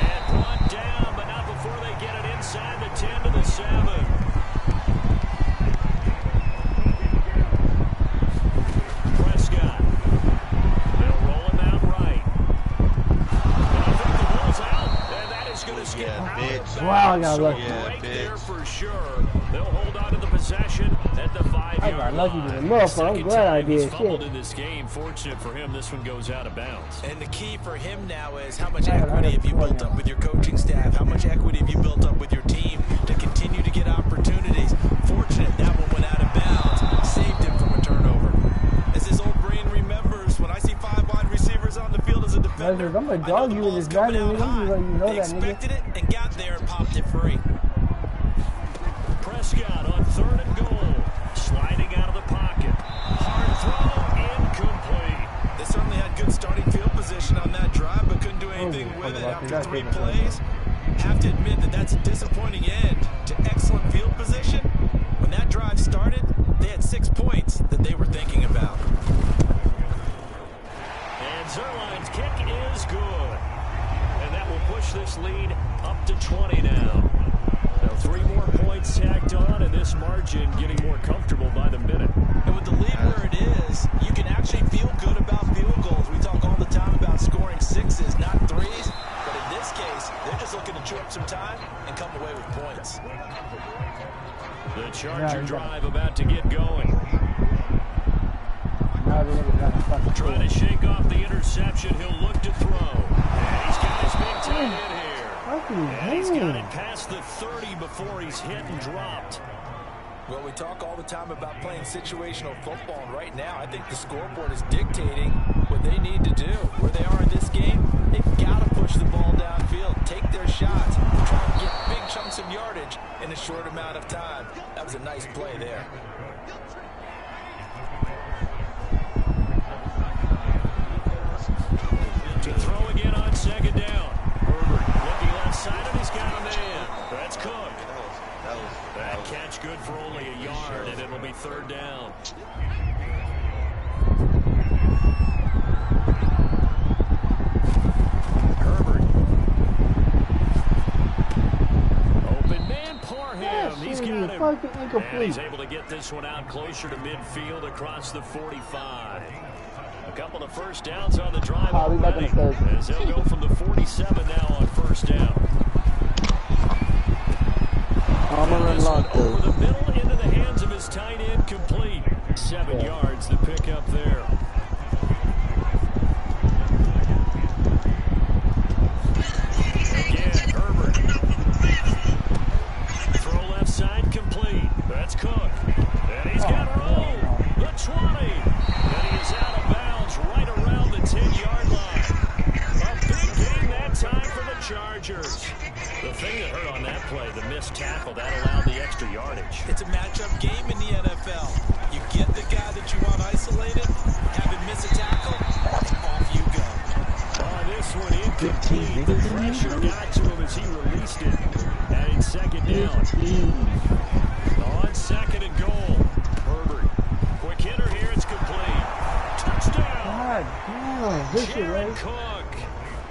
And brought down, but not before they get it inside the 10 to the 7. Prescott. They'll roll him out right. And I think the ball's out, and that is going to skip out of bounds. Wow, I got lucky. Break there for sure. They'll hold on to the possession at the 5-yard line. I got lucky to the motherfucker. I'm glad I did. Fumbled in this game. Fortunate for him, this one goes out of bounds. And the key for him now is how much equity have you built up with your coaching staff? How much equity have you built up with your team to continue to get opportunities? Fortunate that one went out of bounds, saved him from a turnover. As his old brain remembers, when I see 5 wide receivers on the field as a defender, I'm gonna dog you with this guy, nigga. I'm gonna let you know that, nigga. Expected it and got there and popped it free. Prescott on 3rd and goal. Sliding out of the pocket. Hard throw, incomplete. They certainly had good starting field position on that drive, but couldn't do anything with it after 3 plays. Have to admit that that's a disappointing end to excellent field position. When that drive started, they had 6 points that they were thinking about. And Zerline's kick is good. And that will push this lead up to 20 now. Now 3 more points tacked on, and this margin Trying to shake off the interception. He'll look to throw. And he's got his big tight end here. And he's got it past the 30 before he's hit and dropped. Well, we talk all the time about playing situational football, and right now I think the scoreboard is dictating what they need to do. Where they are in this game, they've got to push the ball downfield, take their shots, try and get big chunks of yardage in a short amount of time. That was a nice play there. To throw again on second down. Herbert looking left side, and he's got a man. That's Cook. That catch good for only a yard, and it'll be third down. Herbert. Open man, Parham. He's got him. And he's able to get this one out closer to midfield across the 45. A couple of first downs on the drive already, as they'll go from the 47 now on first down. I'm gonna run lock though. Over the middle into the hands of his tight end, complete. 7 yards, the pickup there. Again, Herbert. Throw left side, complete. That's Cook. And he's got room. The 20. And he is out of bounds right around the 10-yard line. A big gain that time for the Chargers. The thing that hurt on that play, the missed tackle, that allowed the extra yardage. It's a matchup game in the NFL. You get the guy that you want isolated, have him miss a tackle, off you go. This one incomplete. The pressure got to him as he released it. Adding second down. On second and goal. Herbert. Quick hitter here, it's complete. Touchdown. God damn, this shit, right? Cook.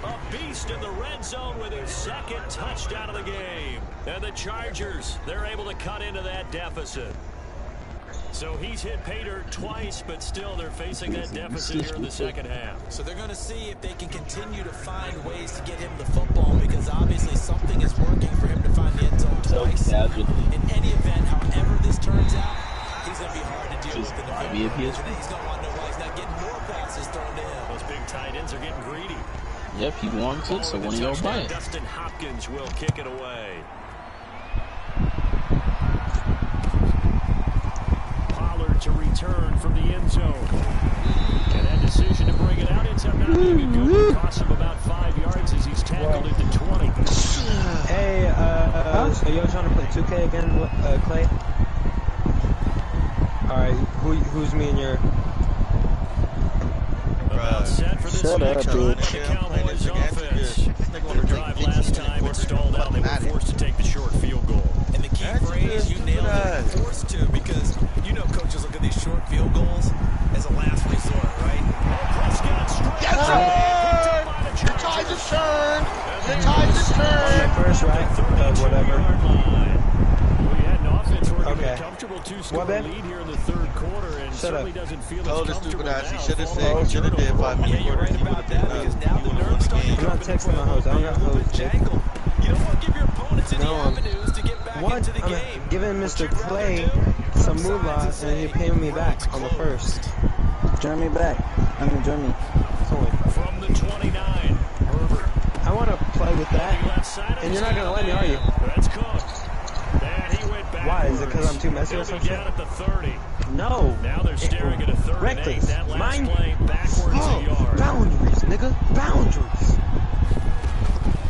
A beast in the red zone with his second touchdown of the game. And the Chargers, they're able to cut into that deficit. So he's hit pay dirt twice, but still they're facing that deficit here in the second half. So they're going to see if they can continue to find ways to get him the football, because obviously something is working for him to find the end zone twice. In any event, however this turns out, he's going to be hard to deal with in the football. He's going to want to know why he's not getting more passes thrown to him. Those big tight ends are getting greedy. Yep, he wants it, so when you go buy it. Dustin Hopkins will kick it away. Pollard to return from the end zone. And that decision to bring it out ends up not being a good one. Costs him about 5 yards as he's tackled into 20. Hey, so you're trying to play 2K again, Clay? Alright, who's me and your... About set for this next run with the Cowboys offense. Their drive last time it stalled out. They were forced to take the short field goal. And the key phrase, you nailed it, forced to, because you know coaches look at these short field goals as a last resort, right? Prescott straight. Yes, sir! The tides have turned! The tides have turned! First, right? Whatever. We had an offense where we had a comfortable two-score lead here in the third quarter, and certainly doesn't feel as comfortable now. He should have said, he should have did 5 minutes. Yeah, you're right about that, because now the nerves start to I'm not texting my host. I don't got host. jangle. You don't want to give your opponents any avenues to get back into the game. I'm giving Mr. Clay some moolah, and he paying me back on the first. Join me back. Join me. From the 29, Herbert. I want to play with that, and you're not going to let me, are you? That's Cook. And he went back. Why? Is it because I'm too messy or something? Down at the 30. No. Now they're staring at a third and 8. That last play backwards a yard. Boundaries, nigga. Boundaries.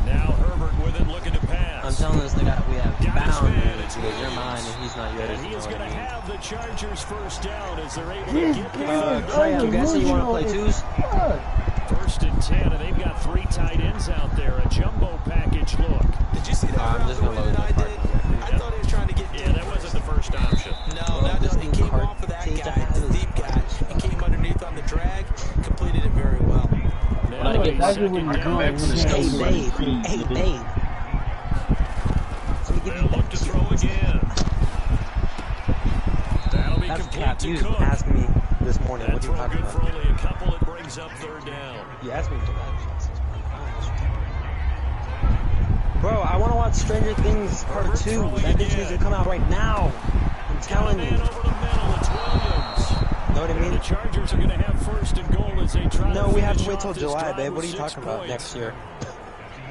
Now Herbert with it, looking to pass. I'm telling this nigga we have boundaries because you're mine and he's not yours. And he is going to have the Chargers first down as they're able to get Clay, I'm guessing you want to play twos? First and 10, and they've got 3 tight ends out there. A jumbo package look. Did you see that? I'm just going to load I did. I thought he was trying to get that wasn't the first option. No, he came off of that guy, the deep guy, and came underneath on the drag, completed it very well. Now I get back when you're going. Hey, babe. They'll look to throw again. That'll be complete to You Cook. asked me this morning. What That are you throw talking good for about? only a couple. It brings up third down. You asked me for that. Bro, I want to watch Stranger Things Part 2. That bitch needs to come out right now. I'm telling you. Over the middle, it's Williams. know what I mean? The Chargers are going to have first and goal as they try No, to we have to finish wait till off this July, drive babe. What with are you 6 talking about points. next year?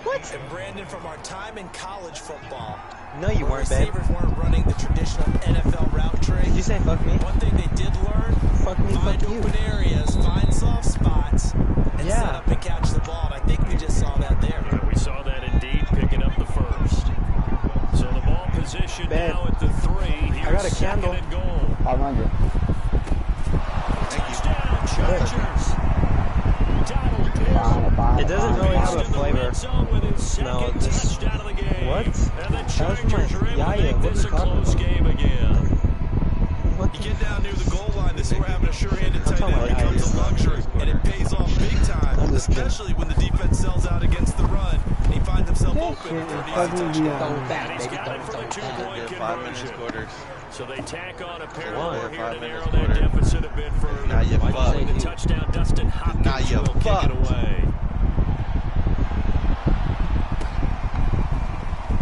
What? And Brandon, from our time in college football, no, you weren't, babe. Receivers weren't running the traditional NFL route tree. Did you say fuck me? One thing they did learn: fuck me, find fuck you. open areas, find soft spots, and set up and catch the ball. And I think we just saw that there. Yeah, we saw that indeed, picking up the first. So the ball position now at the 3. Here's I got a candle. And goal. 500. Touchdown, Chargers. It doesn't really have a flavor. No, this. What? And the Chargers are able to Yaya. make What this are a you talking close about? game again. You get down near the goal line, this is where having a sure-handed tight end becomes a luxury, and it pays off big time, especially when the defense sells out against the run, and he finds himself open for an easy touchdown. And he's got it for the 2-point conversion. So they tack on a pair more here to narrow that deficit a bit further. Now you fuck. The touchdown, Dustin Hopkins will kick it away.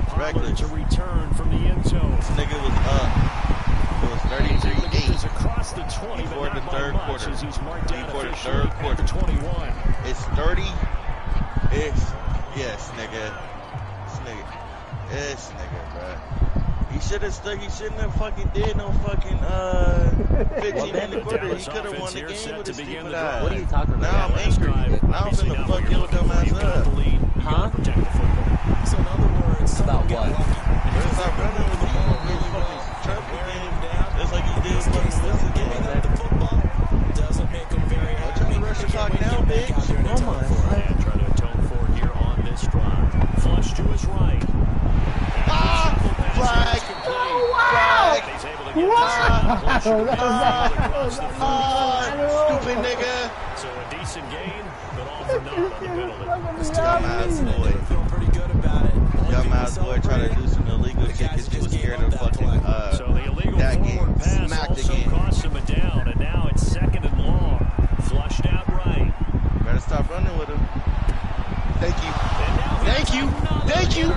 Pollard to return from the end zone. This nigga was up. It was 33-8 across the 20 before the third quarter. Before the third quarter. 21. It's 30. It's yes, nigga. This nigga, bro. He shouldn't have fucking did no fucking 15 in the quarter. He could have won the game with his stupid ass. What are you talking about? Now I'm angry. Now I'm finna fuck your dumb ass up. Huh? So in other words, About what? Stop running with the ball. Really fucking traffic game. It's like he did fucking giving up the football doesn't make him very happy. Trying to rush the clock now, bitch. Oh my. And trying to atone for it here on this drive. Flush to his right. Flag! Flag! He's able to get Stupid nigga! So a decent gain, but all for naught on the penalty. This dumbass boy. Feel pretty good about it. Dumbass boy trying to do some illegal shit because he was scared of fucking So the illegal that forward game. pass Smacked also again. cost him a down, and now it's 2nd and long. Flushed out right. Better stop running with him. Thank you. Thank you. Thank you.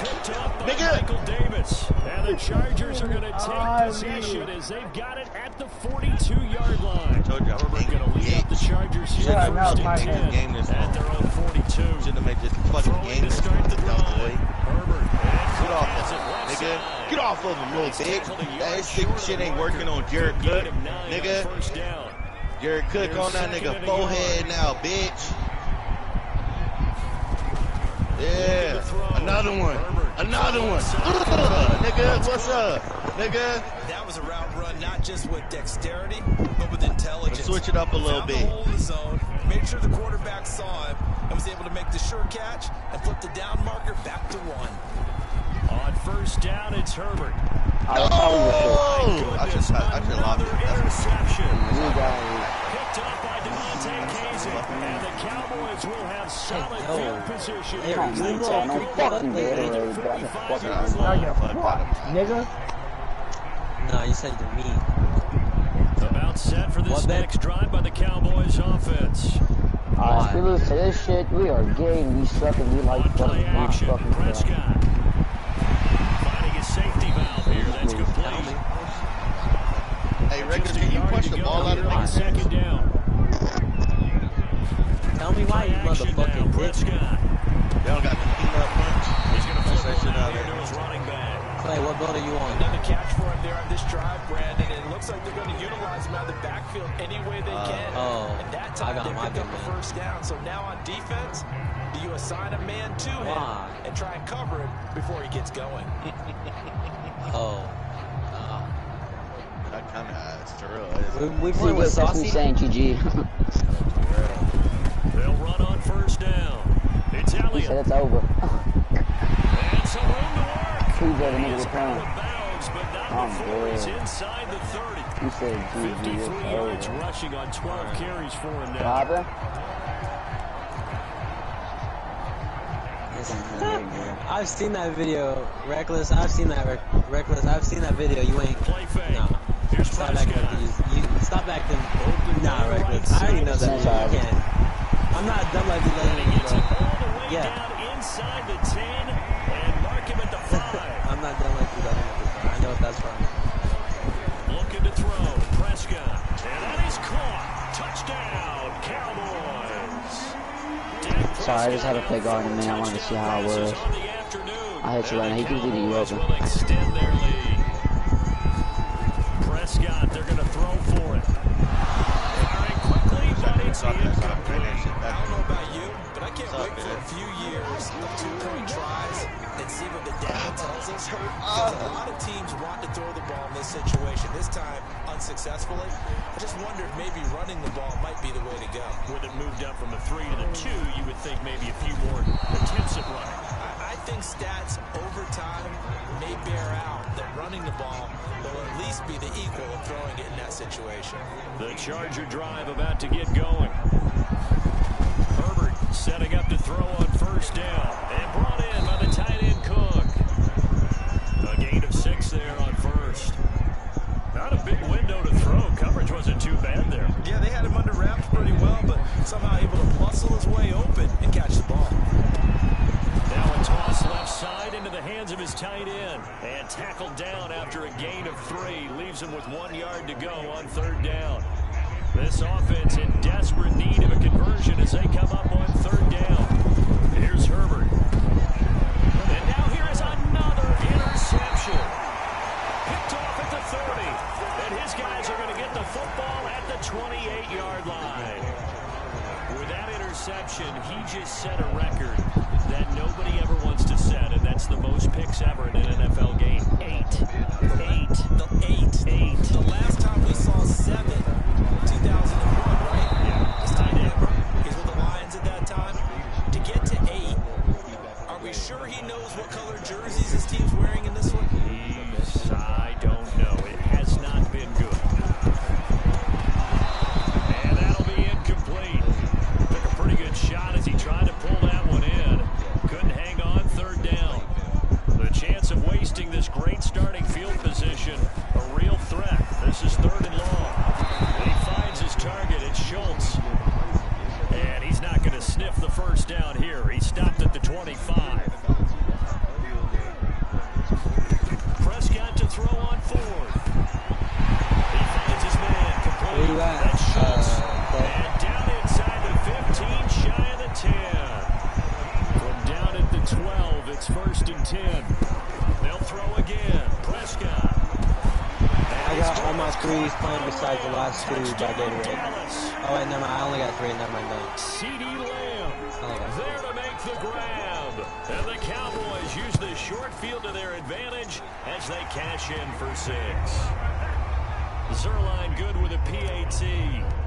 Picked up by Nigga. Michael Davis. And the Chargers are going to take possession as they've got it at the 42-yard line. Told you I was Herbert going to lead up the Chargers here first and 10 at their own 42. Shouldn't have made this fucking game To this start the dumb drive. boy. Herbert. Get off of him, nigga. Get off of him, little bitch. That shit ain't working on Jared Cook, nigga. First down. Jared Cook on that nigga forehead now, bitch. Yeah, another one. Another one. Nigga, what's up? Nigga. That was a route run, not just with dexterity, but with intelligence. Let's switch it up a little Found bit. the hole in the zone, made sure the quarterback saw him, and was able to make the sure catch and flip the down marker back to 1. On first down, it's Herbert. Oh! I should lob Another it. interception. You guys. Picked up by Demonte Casey. And the Cowboys will have solid field position. Hey, no, They you take don't know over fucking at their Gatorade, but I can 45-yard fucking line. Nigga. Nah, you said to me. About set for this What, Ben? next drive by the Cowboys offense. If we lose to this shit, we are gay, we suck, and we like On play fucking action, fucking crap. Prescott. Finding a safety valve here. That's complete. Hey, Records, can you push the ball out of the Second down. Tell me why, you motherfucking bitch. Prescott. They don't got the peanut punch. He's going to That's flip that shit one out out here there. to his running back. Clay, what boat are you on? Another catch for him there on this drive, Brandon. And it looks like they're going to utilize him out of the backfield any way they can. And that time they picked up the first down. So now on defense, do you assign a man to him and try and cover him before he gets going? That kind of ass, for real. We See playing what with that's me Saucy? saying, GG. They'll run on first down. It's He said Elliott. it's over. And some room to work. He said the He nigga is was out playing. of bounds, but not I'm before he's good. inside the 30. He said GG, 53 it's yards over. rushing on 12 carries for him What now. happened? I've seen that video, Reckless. I've seen that, Reckless. I've seen that video. You ain't. Play fake. Nah. Here's Stop acting Prescott. like you stop acting. Nah, Reckless. I already know that. You can't. I'm not dumb like you And he letting gets it bro. all the way Yeah. down inside the 10 and mark him at the 5. I'm not dumb like you letting bro. I know what that's from. Looking to throw. Sorry, I just had to play guard in, man. I wanted to see how it was. I hit you right now. He can do the open. Prescott, they're going to throw for it. Firing quickly, but it's incomplete. I don't know about you, but I can't wait for a few years of 2-point tries and see what the data tells us. Because a lot of teams want to throw the ball in this situation. This time, unsuccessfully. I just wonder if maybe running the ball might be the way to go. With it moved up from the 3 to the 2, you would think maybe a few more attempts at running. I think stats over time may bear out that running the ball will at least be the equal of throwing it in that situation. The Charger drive about to get going. Herbert setting up to throw on first down. And brought in by the tight end Cook. A gain of 6 there on first. Not a big window to throw. Coverage wasn't too bad there. Yeah, they had him under wraps pretty well, but somehow able to muscle his way open and catch the ball. Now a toss left side into the hands of his tight end. And tackled down after a gain of 3. Leaves him with 1 yard to go on third down. This offense in desperate need of a conversion as they come up on third down. Here's Herbert. And now here is another interception. Picked off at the 30. And his guys are going to get the football at the 28-yard line. With that interception, he just set a record that nobody ever wants to set, and that's the most picks ever in an NFL game. 8. The last time we saw 7, 2001, right? Yeah. This tight end, he's with the Lions at that time. To get to 8, are we sure he knows what color jerseys his team's wearing in this one? I don't know. It has not been good. And that'll be incomplete. Took a pretty good shot as he tried to pull that one in. Couldn't hang on third down. The chance of wasting this great starting field position, a real threat. This is 3rd and long. And he finds his target. It's Schultz. And he's not going to sniff the first down here. He stopped at the 25. Prescott to throw on 4th. He finds his man complete. That's Schultz. And down inside the 15, shy of the 10. From down at the 12, it's 1st and 10. They'll throw again. Prescott. I got all my 3s playing besides the last 2 by Gatorade. Oh wait, never mind. I only got 3. Never mind. CD Lamb there to make the grab. And the Cowboys use the short field to their advantage as they cash in for 6. Zerline good with a PAT.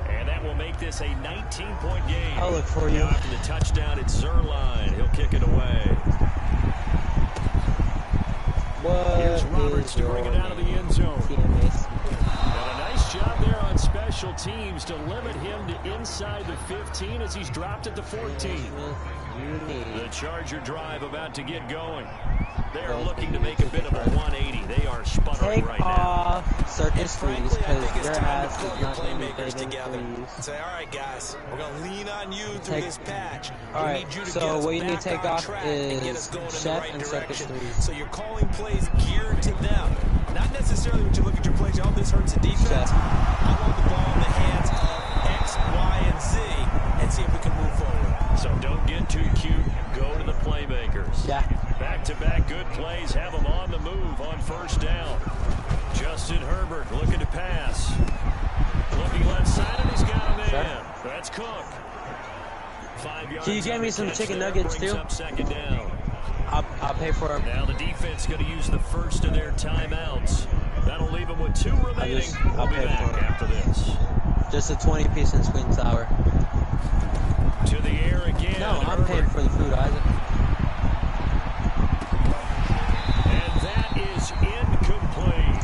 And that will make this a 19-point game. I'll look for you. Now after the touchdown, it's Zerline. He'll kick it away. Here's Roberts to bring it out of the end zone. And a nice job there on special teams to limit him to inside the 15 as he's dropped at the 14. The Charger drive about to get going. They're looking to make a bit of a 180. They are sputtering right now. Circus freeze, because their ass is not going to be playmakers together. Say, all right, guys, we're going to lean on you through this patch. All right, so what you need to take off is Chef and Circus freeze. So you're calling plays geared to them. Not necessarily when you look at your plays, oh, this hurts the defense. I want the ball in the hands of X, Y, and Z and see if we can move forward. So don't get too cute. Go to the playmakers. Yeah. Back-to-back good plays have them on the move on first down. Justin Herbert looking to pass. Looking left side, and he's got him in. Sure. That's Cook. 5 yards. Can you get me some chicken nuggets, too? Up second down. I'll pay for them. Now the defense going to use the first of their timeouts. That'll leave them with 2 remaining. I'll be pay back for it after this. Just a 20-piece and sweet and sour. To the air again. No, I'm paying for the food, Isaac. And that is incomplete.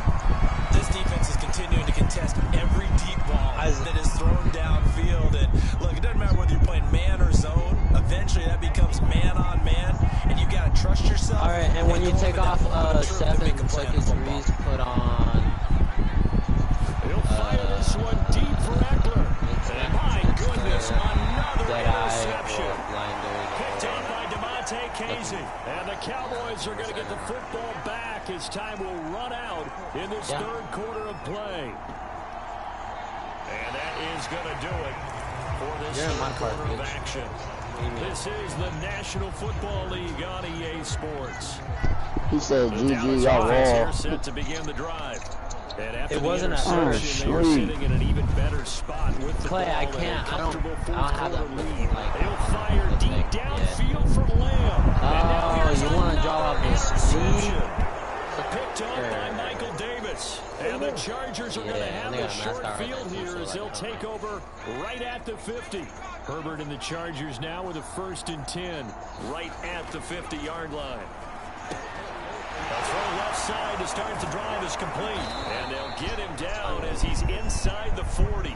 This defense is continuing to contest every deep ball that is thrown downfield. And look, it doesn't matter whether you're playing man or zone. Eventually, that becomes man on man, and you got to trust yourself. All right, and when you take off 7 Circus freeze, put on. He'll fire this one deep for Eckler. And my goodness, another interception. Picked up by DeMonte Casey. And the Cowboys are going to get the football back as time will run out in this third quarter of play. And that is going to do it for this third quarter of action. This is the National Football League on EA Sports. He said, GG, y'all here set to begin the drive. And after it wasn't a they were sitting in an even better spot with the Clay, ball I can't. I don't have that lead. Like, they'll fire deep downfield for Lamb. Oh, you want to draw up this lead? Picked up by Michael Davis. And the Chargers are going to have a short field here as they'll take over right at the 50. Herbert and the Chargers now with a 1st and 10 right at the 50-yard line. A throw left side to start the drive is complete. And they'll get him down as he's inside the 40.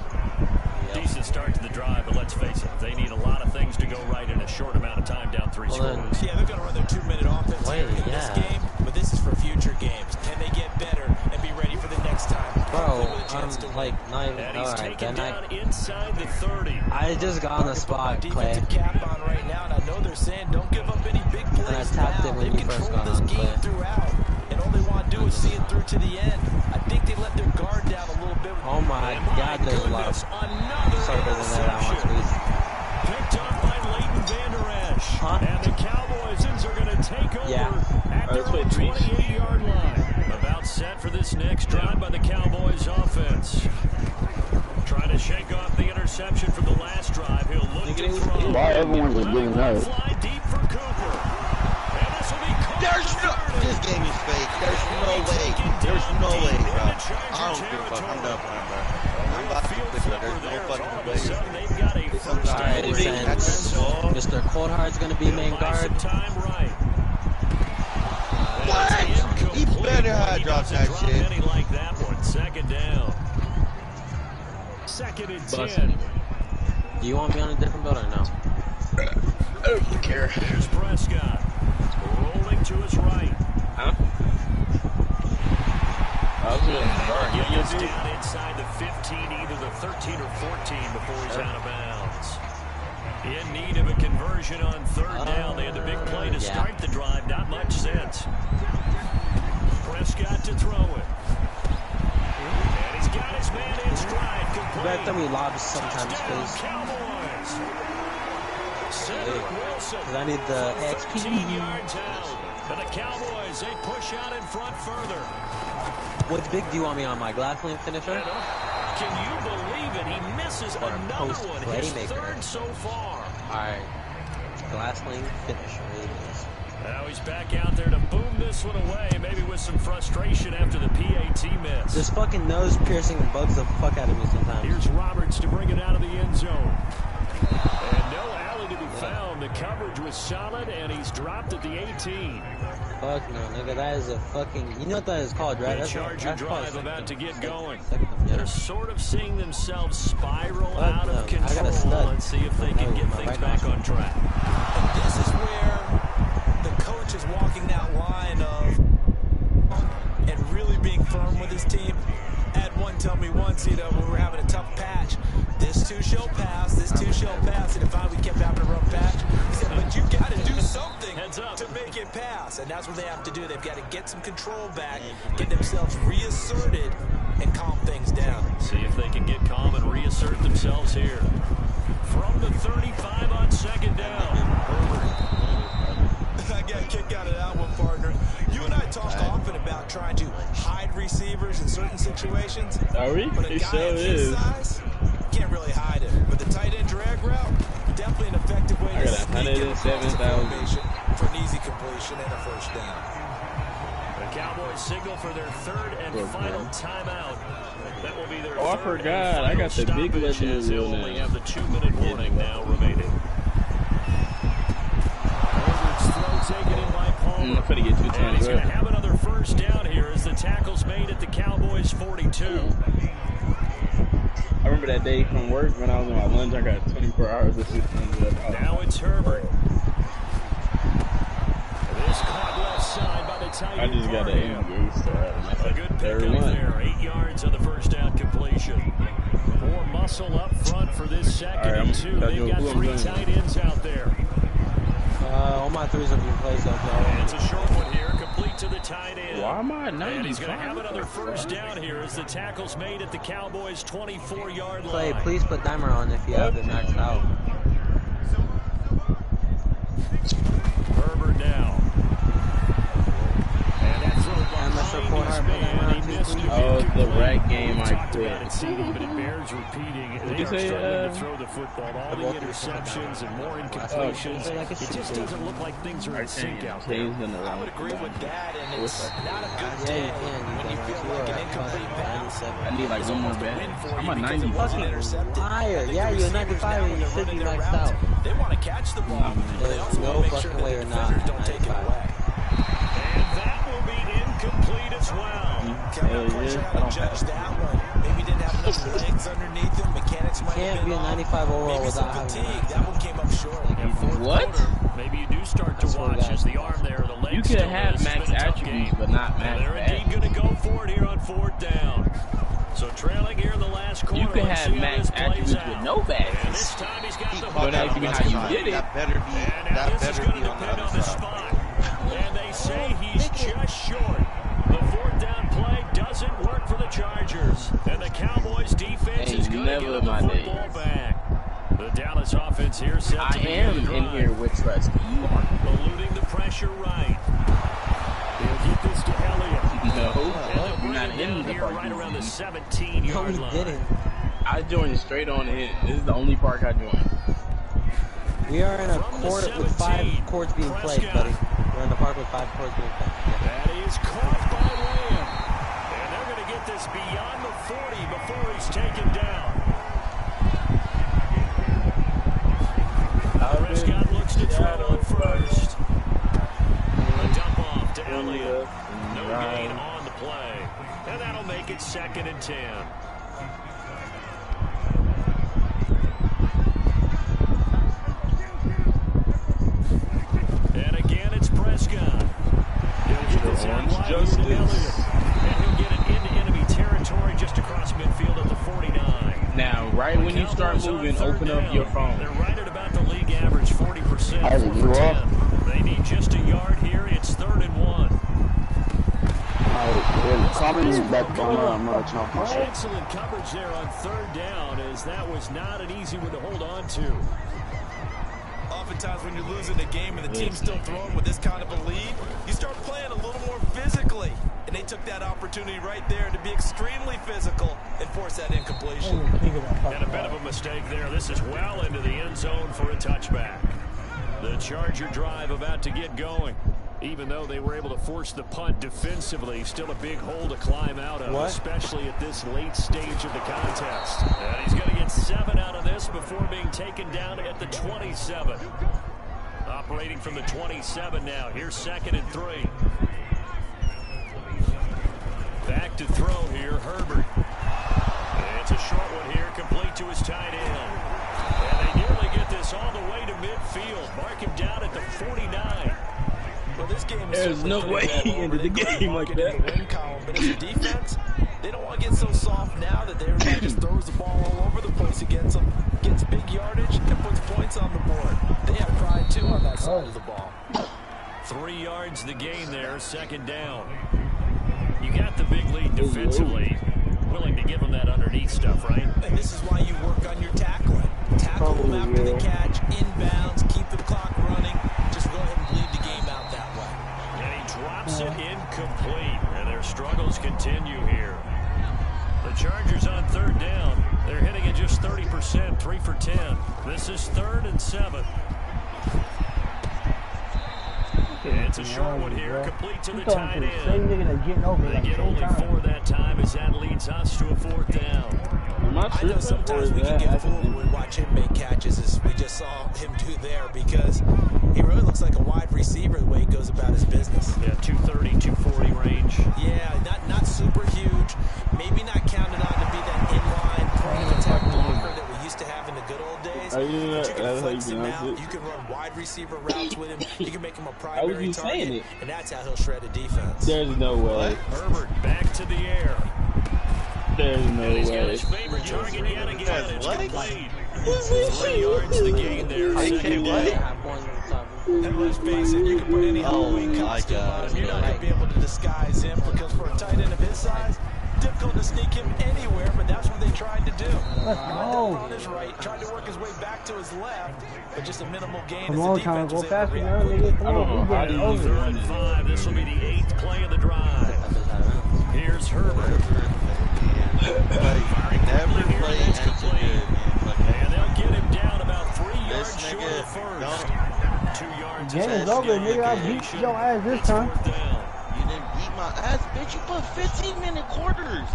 Decent start to the drive, but let's face it, they need a lot of things to go right in a short amount of time down 3 scores. Yeah, they're going to run their 2-minute offense here in this game, but this is for future games. Can they get better and be ready for the next time? Bro, I'm like not even. And he's taken down inside the 30. I just got on the spot, Clay. Defensive cap on right now, and I know they're saying don't give up any big plays. And I tapped it when you first got on, Clay. Throughout, and all they want to do is see it through to the end. I think they let their guard down a little bit. Oh my God, there's a lot. Sorry for the net. I want to lose. Picked up by Leighton Vander Esch. And the Cowboys are going to take over at their own 28-yard line. About set for this next drive by the Cowboys offense. Trying to shake off the interception from the last drive. He'll look to throw. Why everyone's just giving hurt? Fly deep for Cooper. And this will be There's no. This game is fake. There's no way. There's no way, bro. I don't give a fuck. I'm done playing, bro. I'm about to quit, bro. There's no fucking way. Alright, Mr. Coldheart's gonna be main guard. What? He better have dropped that shit. Like that one. 2nd down. 2nd and 10. Do you want me on a different build or no? I don't care. Here's Prescott. Rolling to his right. Huh? He gets down inside the 15, either the 13 or 14 before he's out of bounds. In need of a conversion on 3rd down. They had the big play to start the drive. Not much sense. Prescott to throw it. And he's got his man in stride. You better throw me lobs sometimes, please. Because I need the XP. And the Cowboys, they push out in front further. What big do you want me on, my glass lane finisher? Can you believe it? He misses another one. His 3rd so far. Alright. Glass lane finisher. Now he's back out there to boom this one away, maybe with some frustration after the PAT miss. This fucking nose piercing bugs the fuck out of me sometimes. Here's Roberts to bring it out of the end zone. And no alley to be found. The coverage was solid, and he's dropped at the 18. Fuck no, nigga, that is a fucking... You know what that is called, right? The Charger drive about to get going. They're sort of seeing themselves spiral out of control. Let's see if they can get things back on track. And this is where the coach is walking that line of and really being firm with his team. Ed one told me once, you know, when we were having a tough patch, this too shall pass, this too shall pass, and if we kept having a rough patch, he said, but you got to do something to make it pass, and that's what they have to do. They've got to get some control back, get themselves reasserted, and calm things down. See if they can get calm and reassert themselves here. From the 35 on 2nd down. I got a kick out of that one, partner. You and I talk often about trying to hide receivers in certain situations. Are we? But a guy of his size can't really hide it. But the tight end drag route, definitely an effective way to sneak in for an easy completion and a 1st down. The Cowboys signal for their 3rd and final timeout. That will be their I forgot. I got the big legend they only have the 2-minute warning now remaining. Taken in by Palmer. I'm gonna get 2 and times. He's going to have another 1st down here as the tackle's made at the Cowboys 42. I remember that day from work when I was on my lunch. I got 24 hours of system. Now it's Herbert. This caught left side by the tight end. I just got an aim boost. So a good pickup there. 8 yards on the 1st down completion. More muscle up front for this 2nd and 2. They've got 3 tight ends out there. All my 3s have been placed up there. And it's a short one here, complete to the tight end. Why am I not? And he's going to have another 1st down here as the tackle's made at the Cowboys' 24-yard line. Clay, please put Dimer on if you have it maxed out. Herbert now. And that throw behind his man. He missed it. Oh, the red game I quit. But it bears repeating. They are struggling to throw the football. All the interceptions and more incompletions. It just doesn't look like things are in sync out there. I would agree with that, and it's not a good day when you feel like an incomplete pass. I need like one more bet. I'm a 90. Liar. Yeah, you're 95 and you said you maxed out. They want to catch the ball. There's no fucking way or not. Don't take it away. And that will be incomplete as well. I'm not sure how to judge that one. Maybe didn't have enough legs underneath him. Mechanics might have been off. Can't be a 95 overall without fatigue. That one came up short. What? Maybe you do start to watch as the arm there, the legs. You could have max attributes, but not max. They're indeed going to go for it here on 4th down. So trailing here in the last quarter. You could have max attributes with no bags. And this time he's got the Don't ask me how you did it. That better be on the other side. And they say he's just short. The 4th down play doesn't work for the Chargers. And the Cowboys defense is going to get the football back. The Dallas offense here set to I am in here with trust. eluding the pressure right. They'll get this to Elliott. No, you're not in the park. Right around the 17-yard line. Didn't. I joined straight on in. This is the only park I joined. We are in a court with 5 courts being played, buddy. We're in the park with 5 courts being played. That is caught by Lamb. And they're going to get this beyond the 40 before he's taken down. Prescott looks to throw on first. A dump off to Elliott. No gain on the play. And that'll make it 2nd and 10. And again, it's Prescott. He'll get this out wide to Elliott. And he'll get it into enemy territory just across midfield at the 49. Now, right when you start moving, open up your phone. They're right at about the league average, 40%. 4 for 10. They need just a yard here. It's 3rd and 1. Excellent coverage there on 3rd down, as that was not an easy one to hold on to. Oftentimes when you're losing a game and the team's still throwing with this kind of a lead, you start playing a little more physically. And they took that opportunity right there to be extremely physical and force that incompletion. And a bit of a mistake there. This is well into the end zone for a touchback. The Charger drive about to get going. Even though they were able to force the punt defensively, still a big hole to climb out of, especially at this late stage of the contest. And he's going to get 7 out of this before being taken down at the 27. Operating from the 27 now. Here's 2nd and 3. Back to throw here, Herbert. And it's a short one here, complete to his tight end. And they nearly get this all the way to midfield. Mark him down at the 49. Well, this game is There's no way he ended the game like that. But as a defense, they don't want to get so soft now that everybody just throws the ball all over the place against them, gets big yardage, and puts points on the board. They have pride, too, on that side of the ball. 3 yards the gain there, 2nd down. You got the big lead defensively. Willing to give them that underneath stuff, right? And this is why you work on your tackling. Tackle them after the catch, inbounds, keep the clock running. Just go ahead and bleed the game out that way. And he drops it incomplete. And their struggles continue here. The Chargers on 3rd down. They're hitting at just 30%, 3 for 10. This is 3rd and 7. It's a short one here, complete to the tight end. They get only 4 that time as that leads us to a 4th down. I know sometimes we can get fooled when we watch him make catches, as we just saw him do there, because he really looks like a wide receiver the way he goes about his business. Yeah, 230, 240 range. Yeah, not super huge. Maybe not counted on to be that inline pre-attack blocker that we used to have in the good old days. But you can flex him out. You can run wide receiver routes with him. You can make him a primary target, and that's how he'll shred a defense. There's no way. Herbert back to the air. There's no way. He's got his favorite target yet again. It's complete. 3 yards the gain there. And let's face it, you can put any Halloween costume on him. You're not going to be able to disguise him, because for a tight end of his size, difficult to sneak him anywhere, but that's what they tried to do. Let's go. On his right, tried to work his way back to his left, but just a minimal gain. Come on, trying to go faster now, nigga. Come on, we get it over. 3rd and 5. This will be the 8th play of the drive. Here's Herbert. Never play extra good. And they'll get him down about 3 yards short of the first. 2 yards. Game is over, nigga. I beat your ass this time. You didn't beat my ass, bitch. You put 15-minute quarters.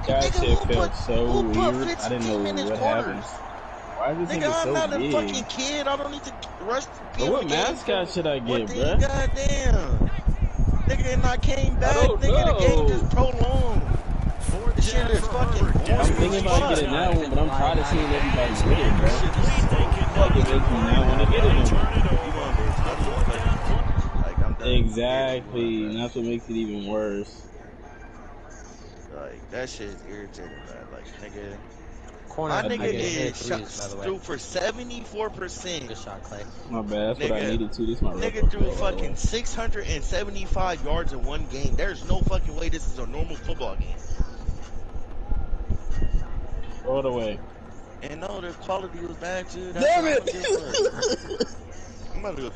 That shit felt so who weird. put I didn't know 15-minute what quarters? happened. Why is this Nigga, nigga I'm so not big? a fucking kid. I don't need to rush But what mascot should I get, bruh? Goddamn. Nigga, and I came back. don't Nigga, the game know. just prolonged. This shit is fucking boring. I'm thinking about getting that one, but I'm tired of seeing everybody get it, bro. Fuck, it makes me not want to get it no more. Exactly, and that's what makes it even worse. Like, that shit is irritating, man. Like, nigga. Corner, My nigga is is threw for 74%. Good shot, Clay. My bad, that's what I needed to. This is my Nigga threw fucking 675 yards in one game. There's no fucking way this is a normal football game. Throw it away. And no, the quality was bad too. Damn it! I'm about to go.